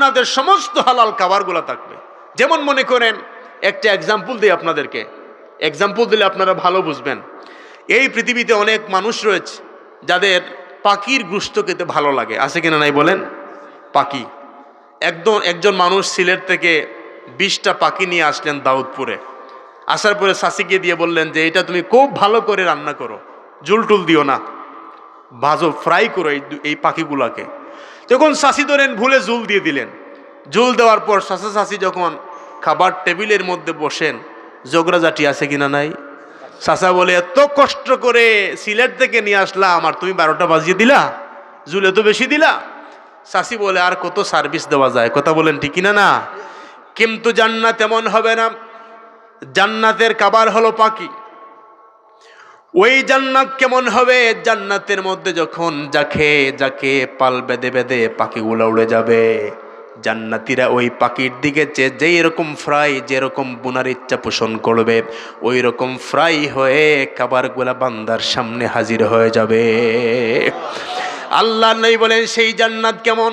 জান্নাতের সমস্ত হালাল খাবারগুলো থাকবে। যেমন মনে করেন, একটা এক্সাম্পল দিই আপনাদেরকে, এক্সাম্পল দিলে আপনারা ভালো বুঝবেন। এই পৃথিবীতে অনেক মানুষ রয়েছে যাদের পাখির গোশত খেতে ভালো লাগে, আছে কিনা নাই বলেন? পাখি, একজন মানুষ সিলেট থেকে 20টা পাখি নিয়ে আসলেন দাউদপুরে। আসার পরে শাসিকে দিয়ে বললেন যে এটা তুমি খুব ভালো করে রান্না করো, জুল টুল দিও না, ভাজো, ফ্রাই করো এই পাখিগুলাকে। যখন শাসি ধরেন ভুলে জুল দিয়ে দিলেন। জুল দেওয়ার পর শাসি যখন খাবার টেবিলের মধ্যে বসেন, জগরাজাটি আছে কিনা নাই? চাচা বলে, এত কষ্ট করে সিলেট থেকে নিয়ে আসলাম আর তুমি 12টা বাজিয়ে দিলা, জুল এত বেশি দিলা। চাচি বলে, আর কত সার্ভিস দেওয়া যায়, কথা বলেন ঠিক কিনা না? কিন্তু জান্নাত এমন হবে না। জান্নাতের খাবার হলো পাখি। ওই জান্নাত কেমন হবে? জান্নাতের মধ্যে যখন যাকে পাল বেঁধে বেঁধে পাখিগুলো উড়ে যাবে, জান্নাতীরা ওই পাখির দিকে যেই রকম ফ্রাই, যেরকম বোনার ইচ্ছা পোষণ করবে, ওই রকম ফ্রাই হয়ে খাবারগুলা বান্দার সামনে হাজির হয়ে যাবে। আল্লাহ নবী বলেন সেই জান্নাত কেমন?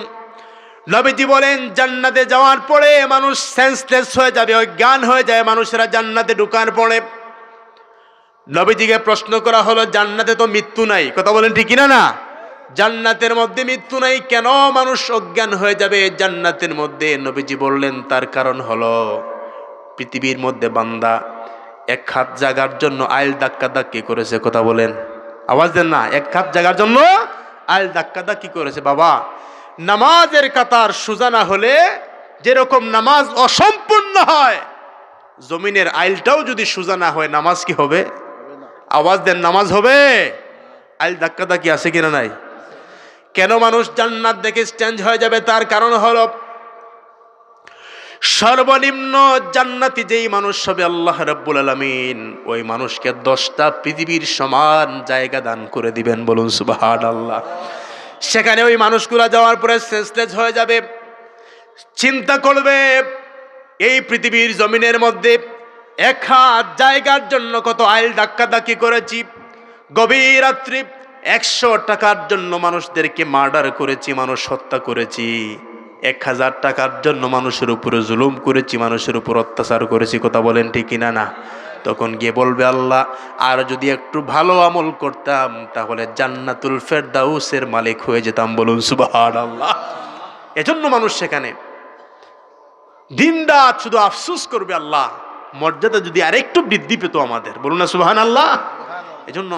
নবীজি বলেন জান্নাতে যাওয়ার পরে মানুষ সেন্সলেস হয়ে যাবে, অজ্ঞান হয়ে যায় মানুষেরা জান্নাতে ঢোকার পরে। নবীজিকে প্রশ্ন করা হলো, জান্নাতে তো মৃত্যু নাই, কথা বলেন ঠিক কিনা না? জান্নাতের মধ্যে মৃত্যু নাই, কেন মানুষ অজ্ঞান হয়ে যাবে জান্নাতের মধ্যে? নবীজি বললেন তার কারণ হলো পৃথিবীর মধ্যে বান্দা এক হাত জাগার জন্য আইল ধাক্কি করেছে, কথা বলেন, আওয়াজ দেন না, এক হাত জাগার জন্য আইল ধাক্কি করেছে। বাবা, নামাজের কাতার সোজা না হলে যেরকম নামাজ অসম্পূর্ণ হয়, জমিনের আইলটাও যদি সোজা না হয় নামাজ কি হবে? আওয়াজ দেন, নামাজ হবে? আইল ধাক্কি আছে কিনা নাই? কেন মানুষ জান্নাত দেখে চেঞ্জ হয়ে যাবে? তার কারণ হলো সর্বনিম্ন জান্নাতি যেই মানুষ হবে আল্লাহ রাব্বুল আলামিন ওই মানুষকে 10টা পৃথিবীর সমান জায়গা দান করে দিবেন, বলুন সুবহানাল্লাহ। সেখানে ওই মানুষগুলা যাওয়ার পরে সেন্সলেস হয়ে যাবে, চিন্তা করবে এই পৃথিবীর জমিনের মধ্যে এক হাত জায়গার জন্য কত আইল ধাক্কি করেছি, গভীর রাত্রি 100 টাকার জন্য মানুষদেরকে মার্ডার করেছি, মানুষ হত্যা করেছি, 1000 টাকার জন্য মানুষের উপরে জুলুম করেছি, মানুষের উপর অত্যাচার করেছি, কথা বলেন ঠিক কিনা না? তখন গিয়ে বলবে আল্লাহ, আর যদি একটু ভালো আমল করতাম তাহলে জান্নাতুল ফেরদাউসের মালিক হয়ে যেতাম, বলুন সুবহানাল্লাহ। এজন্য মানুষ সেখানে দিনরাত শুধু আফসোস করবে, আল্লাহ মর্যাদা যদি আরেকটু বৃদ্ধি পেত আমাদের, বলুন না সুবহানাল্লাহ। এজন্য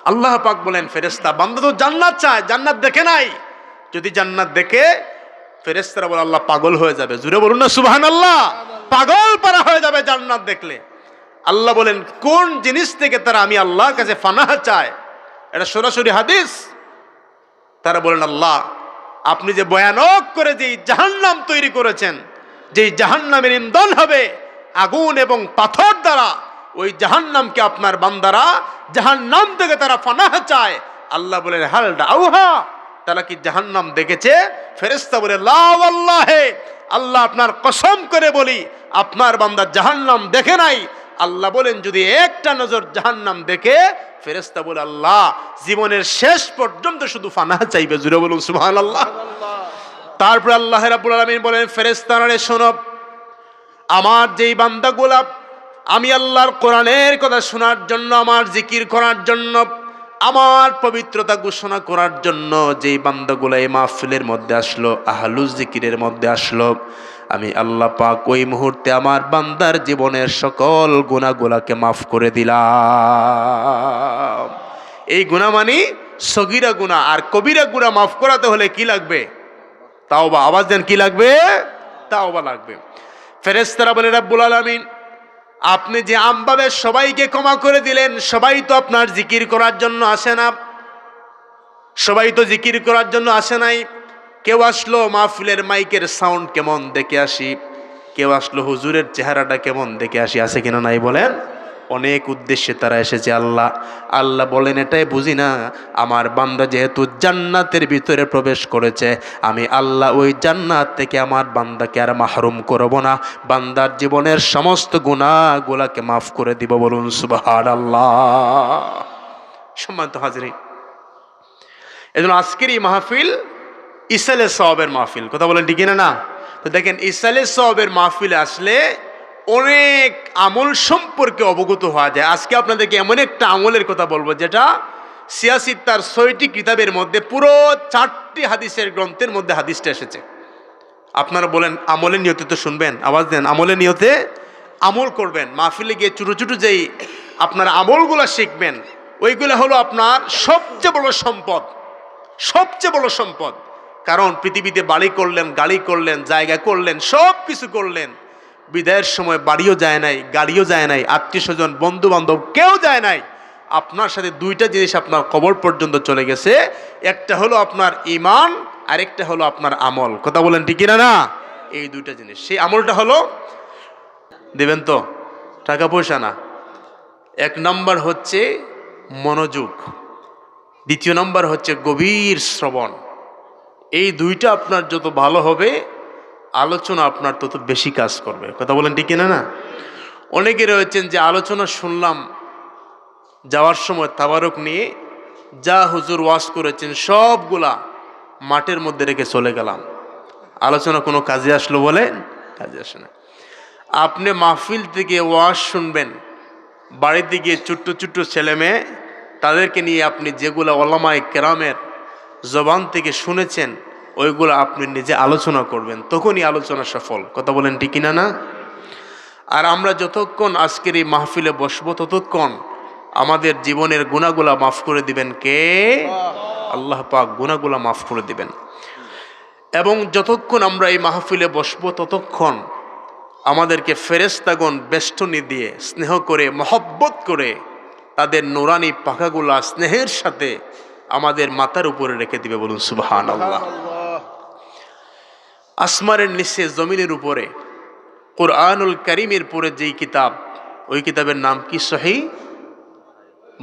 আল্লাহ পাক বলেন, ফেরেশতা বান্দা তো জান্নাত চায়, জান্নাত দেখে নাই, যদি জান্নাত দেখে ফেরেশতারা বলে আল্লাহ পাগল হয়ে যাবে, জুড়ে বলুন না সুবহানাল্লাহ, পাগল পারা হয়ে যাবে জান্নাত দেখলে। আল্লাহ বলেন কোন জিনিস থেকে তারা আমি আল্লাহর কাছে ফানাহ চায়, এটা সরাসরি হাদিস। তারা বলেন, আল্লাহ আপনি যে ভয়ানক করে যে জাহান্নাম তৈরি করেছেন, যে জাহান্নামের ইন্ধন হবে আগুন এবং পাথর দ্বারা, ওই জাহান্নামকে আপনার বান্দারা জাহান্নাম থেকে তারা ফানাহ চায়। আল্লাহ বলেন হাল দাউহা, তারা কি জাহান্নাম দেখেছে? ফেরেশতা বলে লা ওয়াল্লাহি, আল্লাহ আপনার কসম করে বলি আপনার বান্দা জাহান্নাম দেখে নাই। আল্লাহ বলেন যদি একটা নজর জাহান্নাম দেখে, ফেরেশতা বলে আল্লাহ জীবনের শেষ পর্যন্ত শুধু ফানাহ চাইবে, জুড়ে বলুন সুবহানাল্লাহ। তারপর আল্লাহ রাব্বুল আলামিন বলেন, ফেরেশতারা শোনো, আমার যেই বান্দাগুলা আমি আল্লাহর কোরআনের কথা শোনার জন্য, আমার জিকির করার জন্য, আমার পবিত্রতা ঘোষণা করার জন্য যেই বান্দাগুলা এই মাহফিলের মধ্যে আসলো, আহলুজ জিকিরের মধ্যে আসলো, আমি আল্লাহ পাক ওই মুহূর্তে আমার বান্দার জীবনের সকল গুনাহগুলাকে মাফ করে দিলাম। এই গুনাহ মানে সগীরা গুনাহ, আর কবিরা গুনাহ মাফ করাতে হলে কি লাগবে? তাওবা। আওয়াজ দেন, কি লাগবে? তাওবা লাগবে। ফেরেশতারা বলে রাব্বুল আলামিন আপনি যে আমভাবে সবাইকে ক্ষমা করে দিলেন, সবাই তো আপনার জিকির করার জন্য আসে না, সবাই তো জিকির করার জন্য আসে নাই। কেউ আসলো মাহফিলের মাইকের সাউন্ড কেমন দেখে আসি, কেউ আসলো হুজুরের চেহারাটা কেমন দেখে আসি, আছে কিনা নাই বলেন? অনেক উদ্দেশ্যে তারা এসেছে। আল্লাহ বলেন এটাই বুঝি না, আমার বান্দা যেহেতু জান্নাতের ভিতরে প্রবেশ করেছে, আমি আল্লাহ ওই জান্নাত থেকে আমার বান্দাকে আর মাহরুম করব না, বান্দার জীবনের সমস্ত গুনাহগুলোকে মাফ করে দিব, বলুন সুবহানাল্লাহ। সম্মানিত হাজিরিন, এজন্য আজকের এই মাহফিল ইসালে সওয়াবের মাহফিল, কথা বলেন ঠিক না? না তো দেখেন, ইসালে সওয়াবের মাহফিলে আসলে অনেক আমল সম্পর্কে অবগত হওয়া যায়। আজকে আপনাদেরকে এমন একটা আমলের কথা বলবো যেটা সিয়াসিত্তার 6টি কিতাবের মধ্যে পুরো 4টি হাদিসের গ্রন্থের মধ্যে হাদিসটা এসেছে। আপনারা বলেন আমলের নিয়তে তো শুনবেন, আওয়াজ দেন, আমলের নিয়তে আমল করবেন। মাহফিলে গিয়ে ছোটো ছোটো যেই আপনার আমলগুলো শিখবেন, ওইগুলো হলো আপনার সবচেয়ে বড় সম্পদ, সবচেয়ে বড় সম্পদ। কারণ পৃথিবীতে বাড়ি করলেন, গাড়ি করলেন, জায়গা করলেন, সব কিছু করলেন, বিদায়ের সময় বাড়িও যায় নাই, গাড়িও যায় নাই, আত্মীয় স্বজন বন্ধু বান্ধব কেউ যায় নাই। আপনার সাথে 2টা জিনিস আপনার কবর পর্যন্ত চলে গেছে। একটা হলো আপনার ঈমান, আরেকটা হলো আপনার আমল, কথা বলেন ঠিক না? না এই 2টা জিনিস। সেই আমলটা হলো, দেবেন তো, টাকা পয়সা না। 1 নম্বর হচ্ছে মনোযোগ, 2য় নম্বর হচ্ছে গভীর শ্রবণ। এই 2টা আপনার যত ভালো হবে, আলোচনা আপনার তত বেশি কাজ করবে, কথা বলেন ঠিক না? না অনেকে রয়েছেন যে আলোচনা শুনলাম, যাওয়ার সময় তাবারক নিয়ে যা হুজুর ওয়াজ করেছেন সবগুলা মাঠের মধ্যে রেখে চলে গেলাম, আলোচনা কোনো কাজে আসলো বলে? কাজে আসে না। আপনি মাহফিল থেকে ওয়াজ শুনবেন, বাড়িতে গিয়ে ছোট্ট ছোট্ট ছেলে মেয়ে তাদেরকে নিয়ে আপনি যেগুলো ওলামায়ে কেরামের জবান থেকে শুনেছেন ওইগুলো আপনি নিজে আলোচনা করবেন, তখনই আলোচনা সফল, কথা বলেন ঠিক না? না আর আমরা যতক্ষণ আজকের এই মাহফিলে বসবো ততক্ষণ আমাদের জীবনের গুনাহগুলা মাফ করে দিবেন কে? আল্লাহ পাক গুনাহগুলা মাফ করে দিবেন। এবং যতক্ষণ আমরা এই মাহফিলে বসবো ততক্ষণ আমাদেরকে ফেরেশতাগণ বেষ্টনী দিয়ে স্নেহ করে, মহব্বত করে তাদের নুরানি পাখাগুলা স্নেহের সাথে আমাদের মাথার উপরে রেখে দিবে, বলুন সুবহানাল্লাহ। আসমানের নিচে জমিনের উপরে কুরআনুল কারীমের পরে যেই কিতাব, ওই কিতাবের নাম কি? সহিহ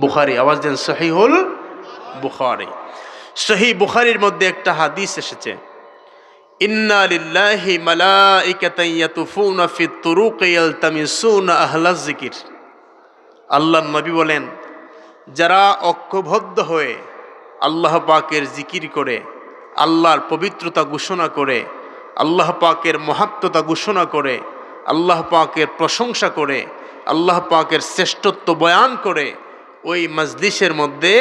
বুখারী, আওয়াজ দেন, সহিহুল বুখারী। সহিহ বুখারীর মধ্যে একটা হাদিস এসেছে, ইন্না লিল্লাহি মালাইকাতান ইয়াতুফুনা ফিত তুরুকি ইয়ালতামিসুনা আহলাজ যিকির। আল্লাহর নবী বলেন, যারা ঐক্যবদ্ধ হয়ে আল্লাহ পাকের জিকির করে, আল্লাহর পবিত্রতা ঘোষণা করে, আল্লাহ পাকের মহাত্মতা ঘোষণা করে, আল্লাহ পাকের প্রশংসা করে, আল্লাহ পাকের শ্রেষ্ঠত্ব বয়ান করে, ওই মজলিসের মধ্যে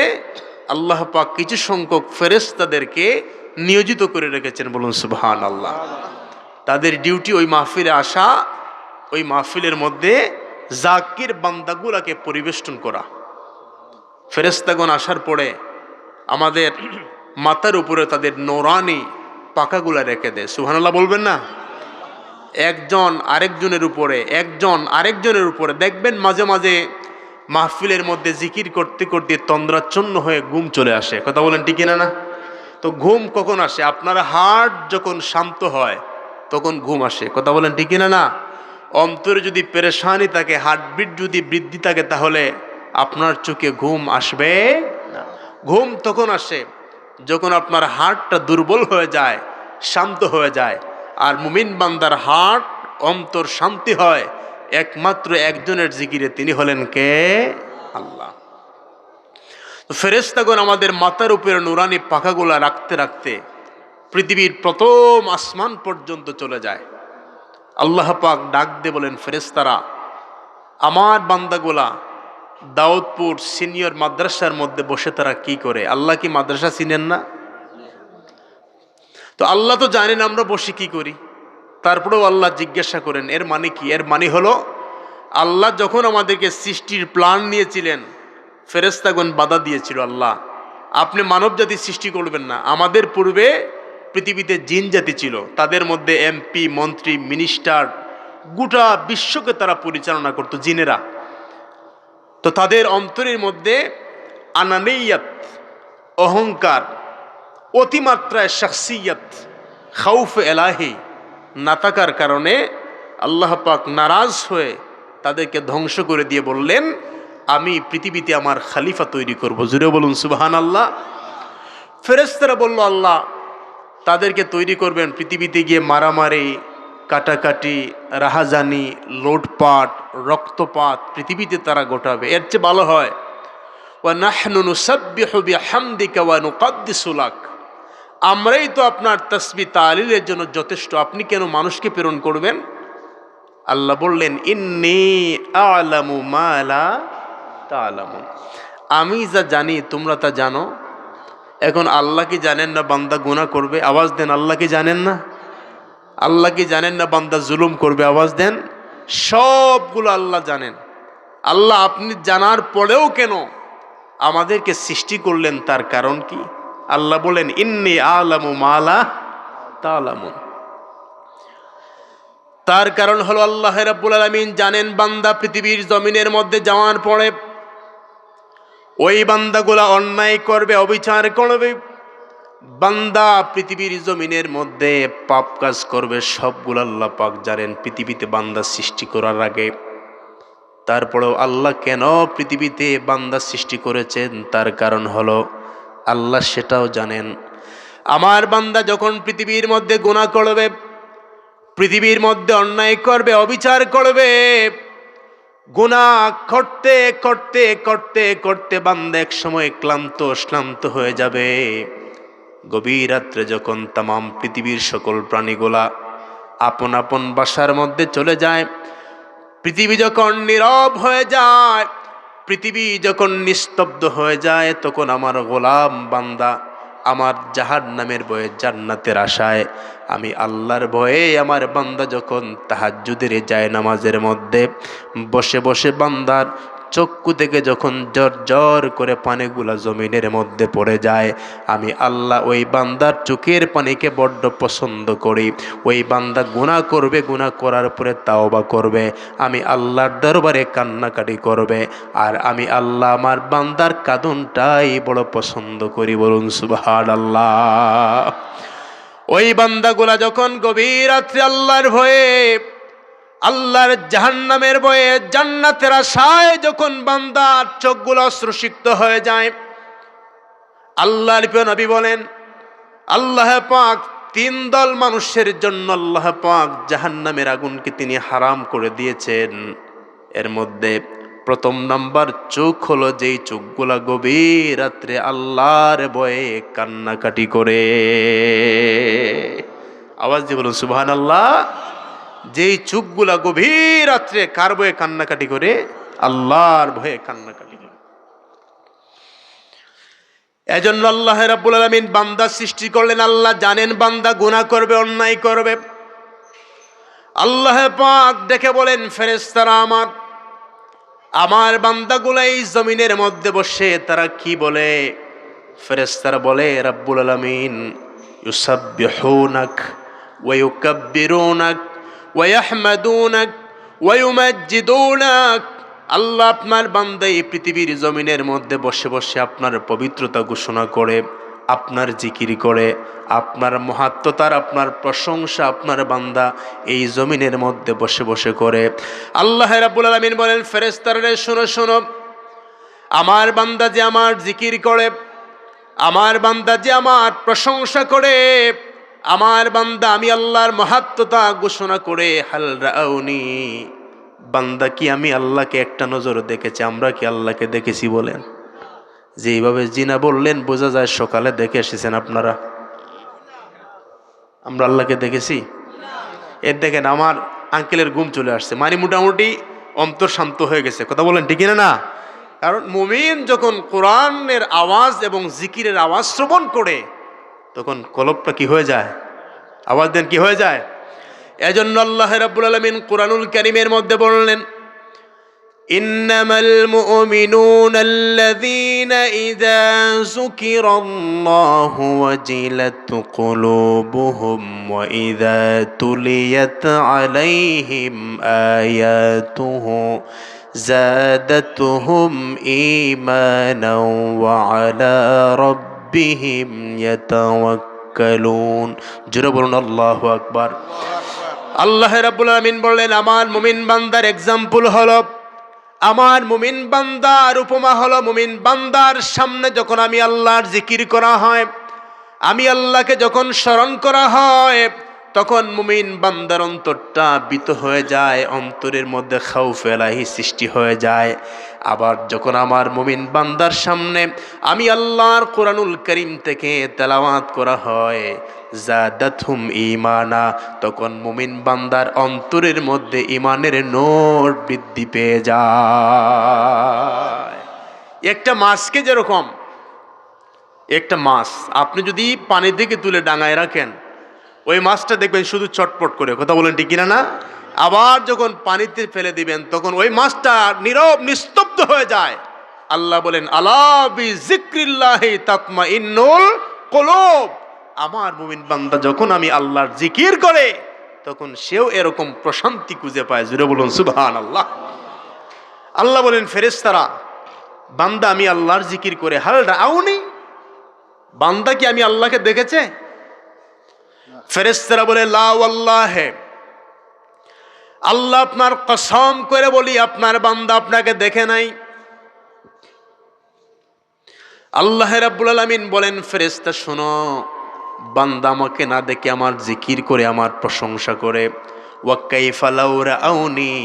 আল্লাহ পাক কিছু সংখ্যক ফেরেশতাদেরকে নিয়োজিত করে রেখেছেন, বলুন সুবহানাল্লাহ। তাদের ডিউটি ওই মাহফিলে আসা, ওই মাহফিলের মধ্যে জাকির বান্দাগুলাকে পরিবেষ্টন করা। ফেরেশতাগণ আসার পরে আমাদের মাথার উপরে তাদের নূরানি পাখাগুলা রেখে দেয়, সুবহানাল্লাহ বলবেন না? একজন আরেকজনের উপরে, একজন আরেকজনের উপরে। দেখবেন মাঝে মাঝে মাহফিলের মধ্যে জিকির করতে করতে তন্দ্রাচ্ছন্ন হয়ে ঘুম চলে আসে, কথা বলেন ঠিক না? না তো ঘুম কখন আসে? আপনার হার্ট যখন শান্ত হয় তখন ঘুম আসে, কথা বলেন ঠিক না? না অন্তরে যদি পেরেশানি থাকে, হার্টবিট যদি বৃদ্ধি থাকে, তাহলে আপনার চোখে ঘুম আসবে না। ঘুম তখন আসে যখন আপনার হার্টটা দুর্বল হয়ে যায়, শান্ত হয়ে যায়। আর মুমিন বান্দার হার্ট অন্তর শান্তি হয় একমাত্র একজনের জিকিরে, তিনি হলেন কে? আল্লাহ। ফেরেশতাগণ আমাদের মাথার উপরে নুরানি পাখাগুলা রাখতে রাখতে পৃথিবীর প্রথম আসমান পর্যন্ত চলে যায়। আল্লাহ পাক ডাক দিয়ে বলেন, ফেরেশতারা, আমার বান্দাগুলা দাউদপুর সিনিয়র মাদ্রাসার মধ্যে বসে তারা কি করে? আল্লাহ কি মাদ্রাসা চিনেন না? তো আল্লাহ তো জানেন আমরা বসে কি করি। তারপরেও আল্লাহ জিজ্ঞাসা করেন, এর মানে কি? এর মানে হলো, আল্লাহ যখন আমাদেরকে সৃষ্টির প্ল্যান নিয়েছিলেন, ফেরেশতাগণ বাধা দিয়েছিল, আল্লাহ আপনি মানব জাতি সৃষ্টি করবেন না। আমাদের পূর্বে পৃথিবীতে জিন জাতি ছিল, তাদের মধ্যে এমপি, মন্ত্রী, মিনিস্টার, গোটা বিশ্বকে তারা পরিচালনা করত, জিনেরা। তো তাদের অন্তরের মধ্যে আনানিয়াত, অহংকার, অতিমাত্রায় শাখসিয়ত, খাউফ এলাহি না থাকার কারণে আল্লাহ পাক নারাজ হয়ে তাদেরকে ধ্বংস করে দিয়ে বললেন, আমি পৃথিবীতে আমার খলিফা তৈরি করব। জুড়ে বলুন সুবহানাল্লাহ। ফেরেশতারা বলল, আল্লাহ তাদেরকে তৈরি করবেন পৃথিবীতে গিয়ে মারামারি, কাটাকাটি, রাহাজানি, লুটপাট, রক্তপাত পৃথিবীতে তারা ঘটাবে। এর চেয়ে ভালো হয় ওয়া নাহনু নুসাব্বিহু বিহামদিকা ওয়া নুকাদ্দিসু লাক, আমরাই তো আপনার তাসবিহ তাহলিলের জন্য যথেষ্ট, আপনি কেন মানুষকে প্রেরণ করবেন? আল্লাহ বললেন, ইন্নী আ'লামু মা লা তা'লামুন, আমি যা জানি তোমরা তা জানো। এখন আল্লাহ কি জানেন না বান্দা গুনাহ করবে? আওয়াজ দেন, আল্লাহ কি জানেন না? আল্লাহ কি জানেন না বান্দা জুলুম করবে? আওয়াজ দেন। সবগুলো আল্লাহ জানেন। আল্লাহ আপনি জানার পরেও কেন আমাদেরকে সৃষ্টি করলেন, তার কারণ কি? আল্লাহ বলেন, ইন্নী আ'লামু মা লা তা'লামুন। তার কারণ হলো আল্লাহ রাব্বুল আলামিন জানেন বান্দা পৃথিবীর জমিনের মধ্যে যাওয়ার পরে ওই বান্দাগুলা অন্যায় করবে, অবিচার করবে। বান্দা পৃথিবীর জমিনের মধ্যে পাপ কাজ করবে, সবগুলো আল্লাহ পাক জানেন পৃথিবীতে বান্দা সৃষ্টি করার আগে। তারপরেও আল্লাহ কেন পৃথিবীতে বান্দা সৃষ্টি করেছেন, তার কারণ হলো আল্লাহ সেটাও জানেন। আমার বান্দা যখন পৃথিবীর মধ্যে গুনাহ করবে, পৃথিবীর মধ্যে অন্যায় করবে, অবিচার করবে, গুনাহ করতে করতে করতে করতে বান্দা এক সময় ক্লান্ত হয়ে যাবে। গভীর রাত্রে যখন তামাম পৃথিবীর সকল প্রাণীগুলা আপন আপন বাসার মধ্যে চলে যায়, পৃথিবী যখন নীরব হয়ে যায়, পৃথিবী যখন নিস্তব্ধ হয়ে যায়, তখন আমার গোলাম বান্দা আমার জাহান্নামের ভয়ে জান্নাতের আশায়, আমি আল্লাহর ভয়ে আমার বান্দা যখন তাহাজ্জুদের যায় নামাজের মধ্যে বসে বসে বান্দার চক্ষু থেকে যখন ঝরঝর করে পানিগুলা জমিনের মধ্যে পড়ে যায়, আমি আল্লাহ ওই বান্দার চোখের পানিকে বড্ড পছন্দ করি। ওই বান্দা গুনাহ করবে, গুনাহ করার পরে তাওবা করবে, আমি আল্লাহর দরবারে কান্নাকাটি করবে, আর আমি আল্লাহ আমার বান্দার কাঁদনটাই বড় পছন্দ করি। বলুন সুবহানাল্লাহ। ওই বান্দাগুলা যখন গভীর রাত্রে আল্লাহর ভয়ে, আল্লাহর জাহান্নামের ভয়ে জান্নাতের আশায় যখন বান্দার চোখগুলো অশ্রুসিক্ত হয়ে যায়, আল্লাহর প্রিয় নবী বলেন, আল্লাহ পাক তিন দল মানুষের জন্য আল্লাহ পাক জাহান্নামের আগুনকে তিনি হারাম করে দিয়েছেন। এর মধ্যে প্রথম নাম্বার চোখ হলো যেই চোখগুলা গভীর রাত্রে আল্লাহর ভয়ে কান্নাকাটি করে। আওয়াজ দিয়ে বলুন সুবহানাল্লাহ। যেই চোখগুলা গভীর রাত্রে কার ভয়ে কান্নাকাটি করে? আল্লাহর ভয়ে কান্নাকাটি করে। এজন্য আল্লাহ রাব্বুল আলামিন বান্দা সৃষ্টি করলেন। আল্লাহ জানেন বান্দা গুনাহ করবে, অন্যায় করবে। আল্লাহ পাক দেখে বলেন, ফেরেশতারা আমার বান্দাগুলো এই জমিনের মধ্যে বসে তারা কি বলে? ফেরেশতারা বলে, রাব্বুল আলামিন ইউসাব্বিহুনাক ওয়া ইউকাব্বিরুনাক ওয়া ইয়াহমাদুনাক ওয়া ইউমাজ্জিদুনাক। আল্লাহ আপনার বান্দা এই পৃথিবীর জমিনের মধ্যে বসে বসে আপনার পবিত্রতা ঘোষণা করে, আপনার জিকির করে, আপনার মহাত্মতার, আপনার প্রশংসা আপনার বান্দা এই জমিনের মধ্যে বসে বসে করে। আল্লাহ রাব্বুল আলামিন বলেন, ফেরেশতারা শোনো শোনো, আমার বান্দা যে আমার জিকির করে, আমার বান্দা যে আমার প্রশংসা করে, আমার বান্দা আমি আল্লাহর মহাত্মতা ঘোষণা করে, হাল রাউনি, বান্দা কি আমি আল্লাহকে একটা নজর দেখেছে? আমরা কি আল্লাহকে দেখেছি? বলেন। যেইভাবে জিনা বললেন বোঝা যায় সকালে দেখে এসেছেন আপনারা। আমরা আল্লাহকে দেখেছি? এর দেখেন আমার আঙ্কেলের ঘুম চলে আসছে, মানে মোটামুটি অন্তর শান্ত হয়ে গেছে। কথা বলেন ঠিক না? কারণ মুমিন যখন কোরআনের আওয়াজ এবং জিকিরের আওয়াজ শ্রবণ করে তখন কলবটা কি হয়ে যায়? আওয়াজ দেন, কি হয়ে যায়? এজন্য আল্লাহ রাব্বুল আলামিন কুরআনুল কারীমের মধ্যে বললেন, ইন্নামাল মুমিনুনা আল্লাযীনা ইযা যুকিরাল্লাহু ওয়াজিলাত কুলুবুহুম ওয়া ইযা তুলিয়াত আলাইহিম আয়াতুহু যাদাতুহুম ঈমানাও ওয়া আলা রাব্বিহিম ইয়াতাওয়াক্কালুন। জোরে বলুন আল্লাহু আকবার। আল্লাহ রাব্বুল আলামিন বললেন, আমার মুমিন বান্দার এক্সাম্পল হলো, আমার মুমিন বান্দার উপমা হলো, মুমিন বান্দার সামনে যখন আমি আল্লাহর জিকির করা হয়, আমি আল্লাহকে যখন স্মরণ করা হয়, তখন মুমিন বান্দার অন্তরটা ভীত হয়ে যায়, অন্তরের মধ্যে খাউফ এলাহি সৃষ্টি হয়ে যায়। আবার যখন আমার মুমিন বান্দার সামনে আমি আল্লাহর কোরআনুল কারীম থেকে তেলাওয়াত করা হয়, জাদাতহুম ঈমানা, তখন মুমিন বান্দার অন্তরের মধ্যে ঈমানের নূর বৃদ্ধি পেয়ে যায়। একটা মাছকে যেরকম, একটা মাছ আপনি যদি পানি থেকে তুলে ডাঙায় রাখেন, ওই মাছটা দেখবেন শুধু চটপট করে, কথা বলেন ঠিক কিনা না? আবার যখন পানিতে ফেলে দিবেন তখন ওই মাছটা নীরব নিস্তব্ধ হয়ে যায়। আল্লাহ বলেন আলা বিযিক্রিল্লাহি তাতমাইন্নুল কুলুব, আমার মুমিন বান্দা যখন আমি আল্লাহর জিকির করে তখন সেও এরকম প্রশান্তি খুঁজে পায়। জুড়ে বলুন সুবহানাল্লাহ। আল্লাহ বলেন ফেরেশতারা, বান্দা আমি আল্লাহর জিকির করে হাল রাআউনি, বান্দা কি আমি আল্লাহকে দেখেছে? ফেরেশতারা বলে লা ওয়াল্লাহি, আল্লাহ আপনার কসম করে বলি আপনার বান্দা আপনাকে দেখে নাই। আল্লাহ রাব্বুল আলামিন বলেন ফেরেশতা শোনো, বান্দা আমাকে না দেখে আমার জিকির করে আমার প্রশংসা করে, ওয়া কাইফা লাউ রাআউনি,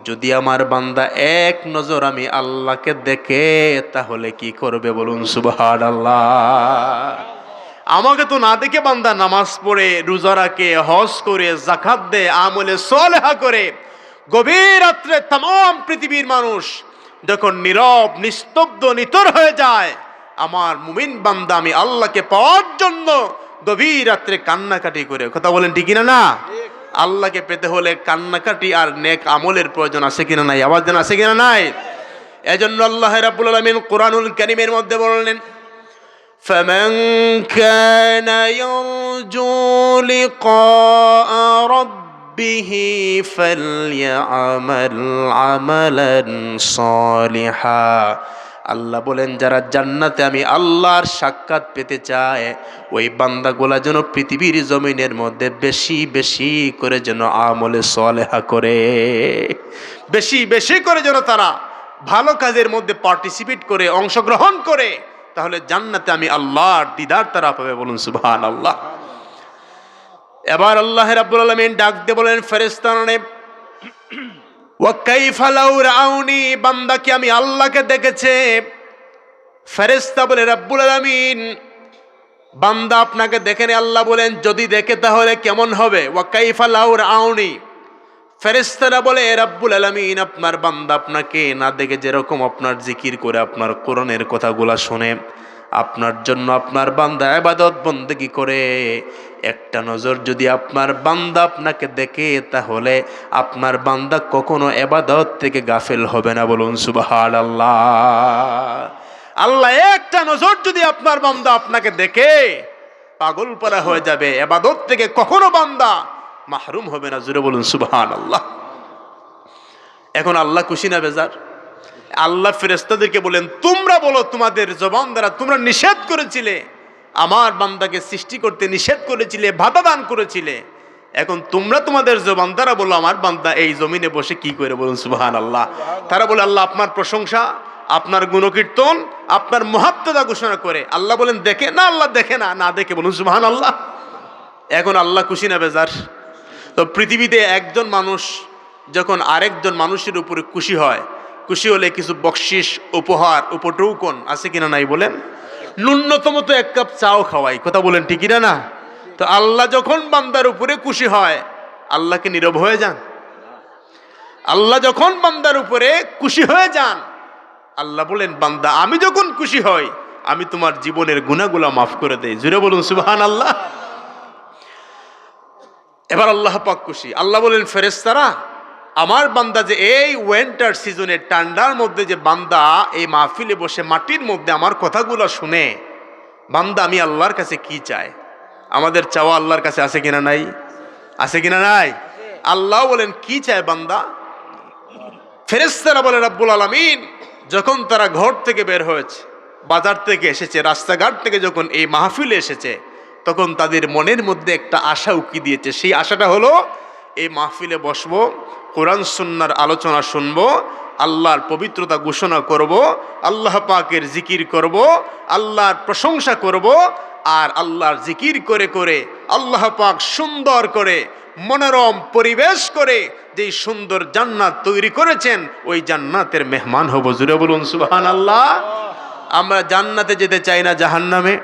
যদি আমার বান্দা এক নজর আমি আল্লাহকে দেখে তাহলে কি করবে বলুন সুবহানাল্লাহ। আমাকে তো না দেখে বান্দা নামাজ পড়ে, রোজা রাখে, হজ করে, যাকাত দেয়, আমলে সালেহা করে, গভীর রাত্রে तमाम পৃথিবীর মানুষ যখন নীরব নিস্তব্ধ নিতর হয়ে যায়, আমার মুমিন বান্দা আমি আল্লাহকে পাওয়ার জন্য গভীর রাত্রে কান্নাকাটি করে, কথা বলেন ঠিক কিনা না? আল্লাহকে পেতে হলে কান্নাকাটি আর নেক আমলের প্রয়োজন আছে কিনা নাই? আওয়াজ দেন আছে কিনা নাই? এজন্য আল্লাহ রাব্বুল আলামিন কোরআনুল কারীমের মধ্যে বললেন فمن كان يرجو لقاء ربه فليعمل عملا صالحا, আল্লাহ বলেন যারা জান্নাতে আমি আল্লাহর সাক্ষাৎ পেতে চায় ওই বান্দাগুলা যেন পৃথিবীর জমিনের মধ্যে বেশি বেশি করে যেন আমলে সালেহা করে, বেশি বেশি করে যেন তারা ভালো কাজের মধ্যে পার্টিসিপেট করে, অংশগ্রহণ করে, তাহলে জান্নাতে আমি আল্লাহর দিদার তারা পাবে। বলুন সুবহানাল্লাহ। এবার আল্লাহ রাব্বুল আলামিন ডাক দিয়ে বলেন ফেরেশতাগণে, ওয়া কাইফা লাউ রাআউনি, বান্দা কি আমি আল্লাহকে দেখেছে? ফেরেশতা বলে রাব্বুল আলামিন বান্দা আপনাকে দেখেনি। আল্লাহ বলেন যদি দেখে তাহলে কেমন হবে? ওয়া কাইফা লাউ রাআউনি, ফেরেশতারা বলে রাব্বুল আলামিন আপনার বান্দা আপনাকে না দেখে যেরকম আপনার জিকির করে, আপনার কোরআনের কথাগুলা শুনে, আপনার জন্য আপনার বান্দা ইবাদত বন্দেগী করে, একটা নজর যদি আপনার বান্দা আপনাকে দেখে তাহলে আপনার বান্দা কখনো ইবাদত থেকে গাফেল হবে না। বলুন সুবহানাল্লাহ। আল্লাহ একটা নজর যদি আপনার বান্দা আপনাকে দেখে পাগল পারা হয়ে যাবে, ইবাদত থেকে কখনো বান্দা মাহরুম হবে না। জুড়ে বলুন সুবহানাল্লাহ। এখন আল্লাহ খুশি না বেজার? আল্লাহ ফেরেশতাদেরকে বলেন তোমরা বলো তোমাদের জবান দ্বারা তোমরা নিষেধ করেছিলে, আমার বান্দাকে সৃষ্টি করতে নিষেধ করেছিলে, বাধা দান করেছিলে, এখন তোমরা তোমাদের জবান দ্বারা বলো আমার বান্দা এই জমিনে বসে কি করে। বলুন সুবহানাল্লাহ। তারা বলে আল্লাহ আপনার প্রশংসা, আপনার গুণকীর্তন, আপনার মহাত্মতা ঘোষণা করে। আল্লাহ বলেন দেখে না? আল্লাহ দেখে না, না দেখে। বলুন সুবহানাল্লাহ। এখন আল্লাহ খুশি না বেজার? তো পৃথিবীতে একজন মানুষ যখন আরেকজন মানুষের উপরে খুশি হয়, খুশি হলে কিছু বকশিস, উপহার, উপটৌকন আছে কিনা নাই বলেন? ন্যূনতম তো এক কাপ চাও খাওয়াই, কথা বলেন ঠিক কিনা না? তো আল্লাহ যখন বান্দার উপরে খুশি হয় আল্লাহকে নীরব হয়ে যান? আল্লাহ যখন বান্দার উপরে খুশি হয়ে যান, আল্লাহ বলেন বান্দা আমি যখন খুশি হই আমি তোমার জীবনের গুনাহগুলো মাফ করে দেই। জুড়ে বলুন সুবহানাল্লাহ। এবার আল্লাহ পাক খুশি। আল্লাহ বলেন ফেরেশতারা আমার বান্দা যে এই উইন্টার সিজনের ঠান্ডার মধ্যে যে বান্দা এই মাহফিলে বসে মাটির মধ্যে আমার কথাগুলো শুনে, বান্দা আমি আল্লাহর কাছে কি চাই? আমাদের চাওয়া আল্লাহর কাছে আছে কিনা নাই? আছে কিনা নাই? আল্লাহ বলেন কি চায় বান্দা? ফেরেশতারা বলে রাব্বুল আলামিন যখন তারা ঘর থেকে বের হয়েছে, বাজার থেকে এসেছে, রাস্তাঘাট থেকে যখন এই মাহফিলে এসেছে, তখন তাদের মনের মধ্যে একটা আশা উকি দিয়েছে। সেই আশাটা হলো এই মাহফিলে বসবো, কোরআন সুন্নাহর আলোচনা শুনবো, আল্লাহর পবিত্রতা ঘোষণা করব, আল্লাহ পাকের জিকির করব, আল্লাহর প্রশংসা করব, আর আল্লাহর জিকির করে করে আল্লাহ পাক সুন্দর করে মনোরম পরিবেশ করে যেই সুন্দর জান্নাত তৈরি করেছেন ওই জান্নাতের মেহমান হব। জুড়ে বলুন সুবহানাল্লাহ। আমরা জান্নাতে যেতে চাই না জাহান্নামে?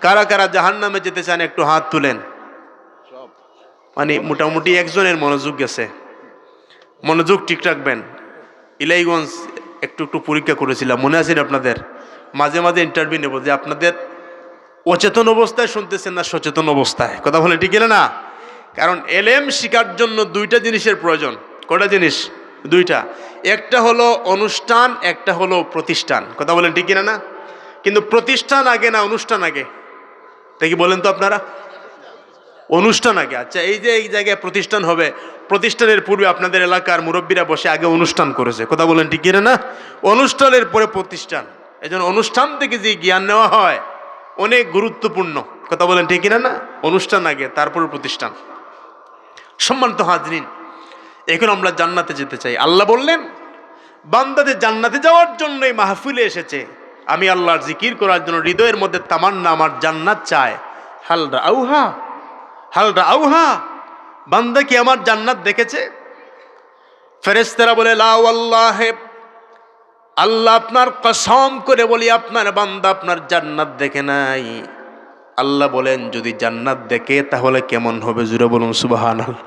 কারা কারা জাহান্নামে যেতে চান একটু হাত তুলেন। মানে মোটামুটি একজনের মনোযোগ গেছে, মনোযোগ ঠিক রাখবেন। ইলাইগঞ্জ একটু একটু পরীক্ষা করেছিলাম, মনে আছে আপনাদের? মাঝে মাঝে ইন্টারভিউ নেব যে আপনাদের অচেতন অবস্থায় শুনতেছেন না সচেতন অবস্থায়, কথা বলে ঠিক না? কারণ এলেম শিকার জন্য দুইটা জিনিসের প্রয়োজন। কয়টা জিনিস? দুইটা। একটা হলো অনুষ্ঠান, একটা হলো প্রতিষ্ঠান, কথা বলেন ঠিক না? কিন্তু প্রতিষ্ঠান আগে না অনুষ্ঠান আগে? তাই কি বলেন তো আপনারা? অনুষ্ঠান আগে। আচ্ছা, এই যে এই জায়গায় প্রতিষ্ঠান হবে, প্রতিষ্ঠানের পূর্বে আপনাদের এলাকার মুরব্বীরা বসে আগে অনুষ্ঠান করেছে, কথা বলেন ঠিক না? অনুষ্ঠানের পরে প্রতিষ্ঠান। এই জন্য অনুষ্ঠান থেকে যে জ্ঞান নেওয়া হয় অনেক গুরুত্বপূর্ণ, কথা বলেন ঠিক না? অনুষ্ঠান আগে, তারপরে প্রতিষ্ঠান। সম্মানিত হাজরিন, এখন আমরা জান্নাতে যেতে চাই। আল্লাহ বললেন বান্দাদের জান্নাতে যাওয়ার জন্য এই মাহফিলে এসেছে, আমি আল্লাহর জিকির করার জন্য হৃদয়ের মধ্যে তামান্না আমার জান্নাত চায়। হাল রাউহা, হাল রাউহা, বান্দা কি আমার জান্নাত দেখেছে? ফেরেশতারা বলে লা ওয়াল্লাহি, আল্লাহ আপনার কসম করে বলি আপনার বান্দা আপনার জান্নাত দেখে নাই। আল্লাহ বলেন যদি জান্নাত দেখে তাহলে কেমন হবে? জুড়ে বলুন সুবহানাল্লাহ।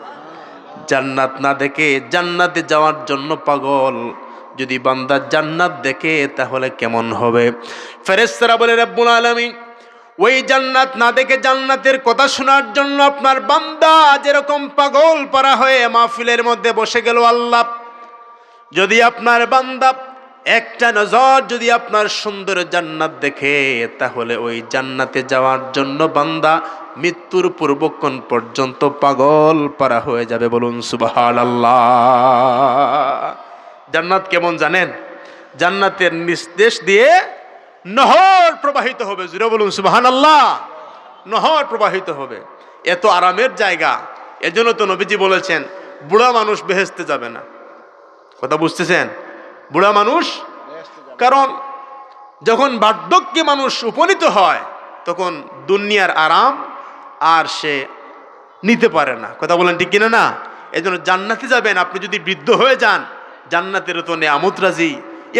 জান্নাত না দেখে জান্নাতে যাওয়ার জন্য পাগল, যদি বান্দা জান্নাত দেখে তাহলে কেমন হবে? ফেরেশতারা বলে রব্বুল আলামিন ওই জান্নাত না দেখে জান্নাতের কথা শোনার জন্য আপনার বান্দা যেরকম পাগল পারা হয়ে মাহফিলের মধ্যে বসে গেল, আল্লাহ যদি আপনার বান্দা একটা নজর যদি আপনার সুন্দর জান্নাত দেখে তাহলে ওই জান্নাতে যাওয়ার জন্য বান্দা মৃত্যুর পূর্বক্ষণ পর্যন্ত পাগল পারা হয়ে যাবে। বলুন সুবহানাল্লাহ। জান্নাত কেমন জানেন? জান্নাতের নির্দেশ দিয়ে নহর প্রবাহিত হবে। জুড়ে বলুন সুবহানাল্লাহ। নহর প্রবাহিত হবে, এত আরামের জায়গা। এজন্য তো নবীজি বলেছেন বুড়া মানুষ বেহেশতে যাবে না, কথা বুঝতেছেন? বুড়া মানুষ, কারণ যখন বার্ধক্যে মানুষ উপনীত হয় তখন দুনিয়ার আরাম আর সে নিতে পারে না, কথা বলেন ঠিক কিনা না? এই জন্য জান্নাতে যাবেন, আপনি যদি বৃদ্ধ হয়ে যান জান্নাতের তো নেয়ামত রাজি,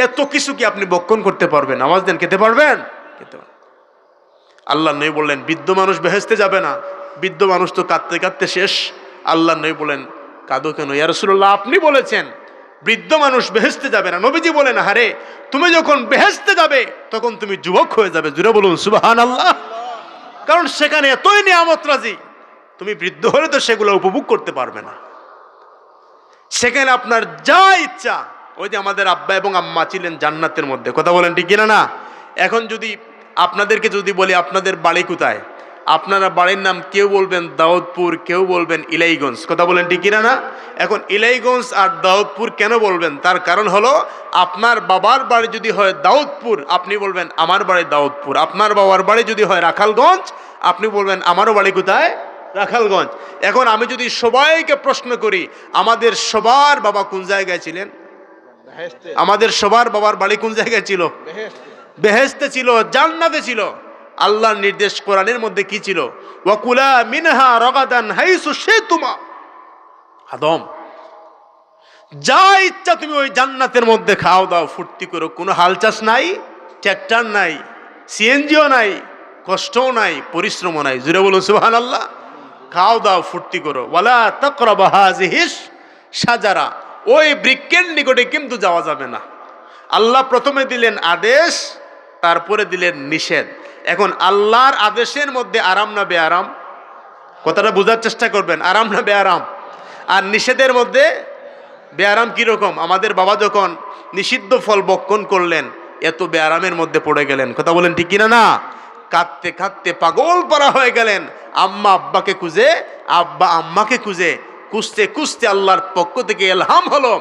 এত কিছু কি আপনি বক্ষণ করতে পারবেন? আওয়াজ দেন, খেতে পারবেন? খেতে পারবেন। আল্লাহ নবী বললেন বৃদ্ধ মানুষ বেহেশতে যাবে না, বৃদ্ধ মানুষ তো কাঁদতে কাঁদতে শেষ। আল্লাহ নবী বলেন কাঁদো কেন ইয়া রাসূলুল্লাহ? আপনি বলেছেন বৃদ্ধ মানুষ বেহেশতে যাবে না। নবীজি বলেন আরে তুমি যখন বেহেশতে যাবে তখন তুমি যুবক হয়ে যাবে। জুড়ে বলুন সুবহানাল্লাহ। কারণ সেখানে এতই নিয়ামত রাজি, তুমি বৃদ্ধ হলে তো সেগুলো উপভোগ করতে পারবে না। সেখানে আপনার যা ইচ্ছা, ওই যে আমাদের আব্বা এবং আম্মা ছিলেন জান্নাতের মধ্যে, কথা বলেন ঠিক কিনা না? এখন যদি আপনাদেরকে যদি বলি আপনাদের বাড়ি কোথায়, আপনারা বাড়ির নাম কেউ বলবেন দাউদপুর, কেউ বলবেন ইলাইগঞ্জ, কথা বলেন ঠিক কিনা না? এখন ইলাইগঞ্জ আর দাউদপুর কেন বলবেন? তার কারণ হলো আপনার বাবার বাড়ি যদি হয় দাউদপুর আপনি বলবেন আমার বাড়ি দাউদপুর, আপনার বাবার বাড়ি যদি হয় রাখালগঞ্জ আপনি বলবেন আমারও বাড়ি কোথায়? রাখালগঞ্জ। এখন আমি যদি সবাইকে প্রশ্ন করি আমাদের সবার বাবা কোন জায়গায় ছিলেন? আমাদের সবার বাবার বাড়ি কোন জায়গায় ছিল? বেহেশতে ছিল, জান্নাতে ছিল। আল্লাহর নির্দেশ কোরআনের মধ্যে কি ছিল? ওয়াকুলা মিনহা রাগাদান হাইসু শিতুমা। আদম যা ইচ্ছা তুমি ওই জান্নাতের মধ্যে খাও দাও, ফুর্তি করো, কোনো হালচাস নাই, ট্র্যাক্টর নাই, সিএনজিও নাই, কষ্টও নাই, পরিশ্রমও নাই। জুড়ে বলুন সুবহানাল্লাহ। খাও দাও, ফুর্তি করো। ওয়ালা তাকরাবা হাযিহিস শাজারা, ওই বৃক্ষের নিকটে কিন্তু যাওয়া যাবে না। আল্লাহ প্রথমে দিলেন আদেশ, তারপরে দিলেন নিষেধ। এখন আল্লাহর আদেশের মধ্যে আরাম না বেআরাম? কথাটা বোঝার চেষ্টা করবেন, আরাম না বেআরাম? আর নিষেধের মধ্যে বেআরাম কিরকম? আমাদের বাবা যখন নিষিদ্ধ ফল ভক্ষণ করলেন এত বেআরামের মধ্যে পড়ে গেলেন, কথা বলেন ঠিক কিনা না? কাঁদতে কাঁদতে পাগল পারা হয়ে গেলেন, আম্মা আব্বাকে খুঁজে, আব্বা আম্মাকে খুঁজে, খুঁজতে খুঁজতে আল্লাহর পক্ষ থেকে ইলহাম হলো